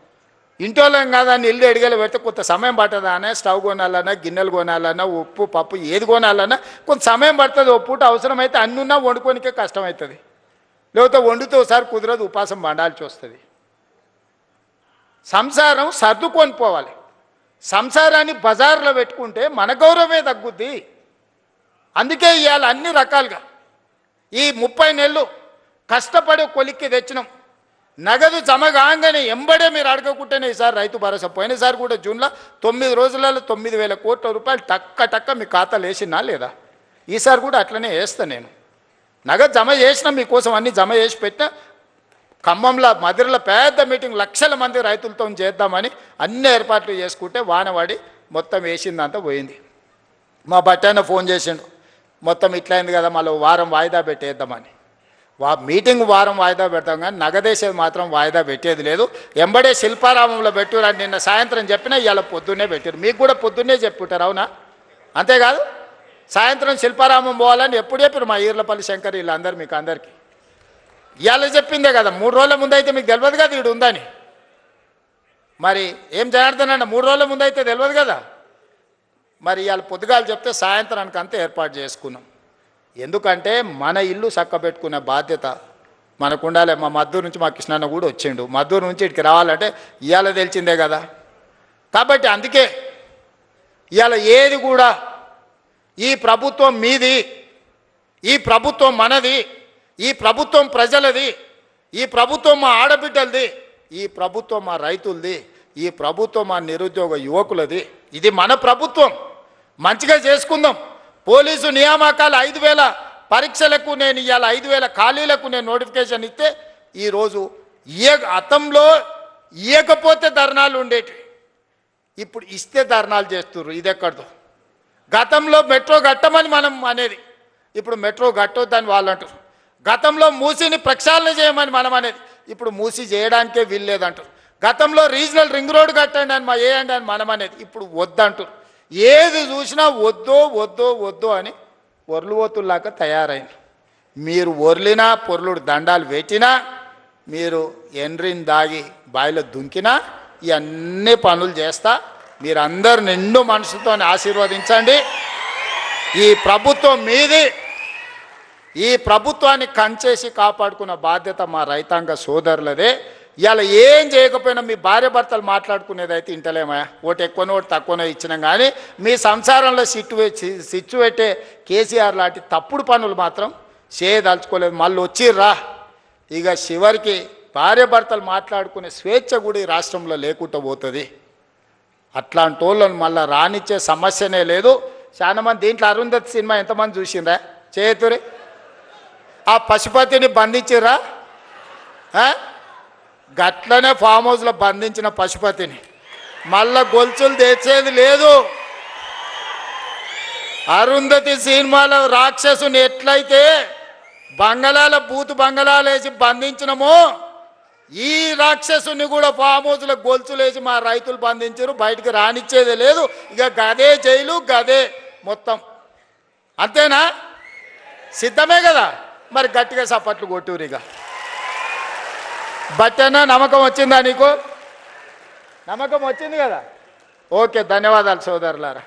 ఇంటోళ్ళం కాదా అని ఇల్లు ఎడిగలు పెడితే కొంత సమయం పడుతుంది. అనే స్టవ్ కొనాలన్నా, గిన్నెలు కొనాలన్నా, ఉప్పు పప్పు ఏది కొనాలన్నా కొంత సమయం పడుతుంది. ఓ పూట అవసరమైతే అన్ని ఉన్నా వండుకోనికే కష్టమవుతుంది. లేకపోతే వండితే ఒకసారి కుదరదు, ఉపాసం పండాల్సి వస్తుంది. సంసారం సర్దుకొని పోవాలి. సంసారాన్ని బజార్లో పెట్టుకుంటే మన గౌరవమే తగ్గుద్ది. అందుకే ఇవాళ అన్ని రకాలుగా ఈ 30 నెలలు కష్టపడి కొలిక్కి తెచ్చినాం. నగదు జమ కాగానే ఎంబడే మీరు అడగకుంటేనే ఈసారి రైతు భరోసా. పోయినసారి కూడా జూన్లో 9 రోజులలో 9,000 కోట్ల రూపాయలు టక్క మీ ఖాతాలు వేసినా లేదా? ఈసారి కూడా అట్లనే వేస్తాను నేను. నగదు జమ చేసినా మీకోసం అన్ని జమ చేసి పెట్టినా. ఖమ్మంలో మదిరలో పెద్ద మీటింగ్, లక్షల మంది రైతులతో చేద్దామని అన్ని ఏర్పాట్లు చేసుకుంటే వానవాడి మొత్తం వేసిందంతా పోయింది. మా బట్టాయన ఫోన్ చేసిండు, మొత్తం ఇట్లయింది కదా, మళ్ళీ వారం వాయిదా పెట్టేద్దామని. మీటింగ్ వారం వాయిదా పెడతాం కానీ నగదేసేది మాత్రం వాయిదా పెట్టేది లేదు. ఎంబడే శిల్పారామంలో పెట్టురని నిన్న సాయంత్రం చెప్పినా ఇవాళ పొద్దున్నే పెట్టారు. మీకు కూడా పొద్దున్నే చెప్పుంటారు, అవునా? అంతేకాదు సాయంత్రం శిల్పారామం పోవాలని ఎప్పుడు చెప్పారు మా ఈర్లపల్లి శంకర్ వీళ్ళందరూ మీకు అందరికీ. ఇవాళ చెప్పిందే కదా, 3 రోజుల ముందు అయితే మీకు తెలియదు కదా వీడు ఉందని. మరి ఏం జనార్దనన్న 3 రోజుల ముందు అయితే తెలియదు కదా. మరి ఇవాళ పొద్దుగాలు చెప్తే సాయంత్రానికి అంతా ఏర్పాటు చేసుకున్నాం. ఎందుకంటే మన ఇల్లు చక్కబెట్టుకునే బాధ్యత మనకు ఉండాలి. మా మద్దూరు నుంచి మా కృష్ణన్న కూడా వచ్చిండు. మద్దూరు నుంచి ఇక్కడికి రావాలంటే ఇవాళ తెలిసిందే కదా. కాబట్టి అందుకే ఇవాళ ఏది కూడా ఈ ప్రభుత్వం మీది, ఈ ప్రభుత్వం మనది, ఈ ప్రభుత్వం ప్రజలది, ఈ ప్రభుత్వం మా ఆడబిడ్డలది, ఈ ప్రభుత్వం మా రైతులది, ఈ ప్రభుత్వం మా నిరుద్యోగ యువకులది. ఇది మన ప్రభుత్వం. మంచిగా చేసుకుందాం. పోలీసు నియామకాలు 5,000 పరీక్షలకు నేను ఇవాళ 5,000 ఖాళీలకు నేను నోటిఫికేషన్ ఇస్తే ఈరోజు గతంలో ఇవ్వకపోతే ధర్నాలు ఉండేటివి, ఇప్పుడు ఇస్తే ధర్నాలు చేస్తున్నారు. ఇది ఎక్కడదో. గతంలో మెట్రో కట్టమని మనం అనేది, ఇప్పుడు మెట్రో కట్టొద్దని వాళ్ళు అంటారు. గతంలో మూసీని ప్రక్షాళన చేయమని మనం అనేది, ఇప్పుడు మూసీ చేయడానికే వీల్లేదంటారు. గతంలో రీజనల్ రింగ్ రోడ్ కట్టండి అని వేయండి అని మనం అనేది, ఇప్పుడు వద్దంటారు. ఏది చూసినా వద్దు అని ఒర్లువోతుల్లాగా తయారైంది. మీరు ఒర్లినా, పొర్లుడు దండాలు పెట్టినా, మీరు ఎండ్రిని దాగి బాయిలో దుంకినా ఇవన్నీ పనులు చేస్తా. మీరందరూ నిండు మనసుతో ఆశీర్వదించండి. ఈ ప్రభుత్వం మీది. ఈ ప్రభుత్వాన్ని కంచేసి కాపాడుకున్న బాధ్యత మా రైతాంగ సోదరులదే. ఇవాళ ఏం చేయకపోయినా మీ భార్య భర్తలు మాట్లాడుకునేది అయితే ఇంటలేమా? ఓటు ఎక్కువనో ఓటు తక్కువనో ఇచ్చినాం కానీ మీ సంసారంలో సిచ్చు పెట్టే కేసీఆర్ లాంటి తప్పుడు పనులు మాత్రం చేయదలుచుకోలేదు. మళ్ళీ వచ్చిర్రా. ఇక చివరికి భార్య భర్తలు మాట్లాడుకునే స్వేచ్ఛ కూడా ఈ రాష్ట్రంలో లేకుండా పోతుంది. అట్లాంటి వాళ్ళని మళ్ళీ రానిచ్చే సమస్యనే లేదు. చాలా మంది దీంట్లో అరుంధతి సినిమా ఎంతమంది చూసిండ్రా? చేతురి. ఆ పశుపతిని బంధించిర్రా? గట్లనే ఫామ్ హౌస్లో బంధించిన పశుపతిని మళ్ళా గొలుసులు తెచ్చేది లేదు. అరుంధతి సినిమాలో రాక్షసుని ఎట్లయితే బూతు బంగళాలు వేసి బంధించినమో ఈ రాక్షసుని కూడా ఫామ్ హౌస్లో గొలుసులు వేసి మా రైతులు బంధించారు. బయటికి రానిచ్చేది లేదు. ఇక గదే జైలు, గదే మొత్తం. అంతేనా? సిద్ధమే కదా. మరి గట్టిగా సపట్లు కొట్టురు. ఇక బట్టేనా నమ్మకం వచ్చిందా నీకు? నమ్మకం వచ్చింది కదా. ఓకే, ధన్యవాదాలు సోదరులారా.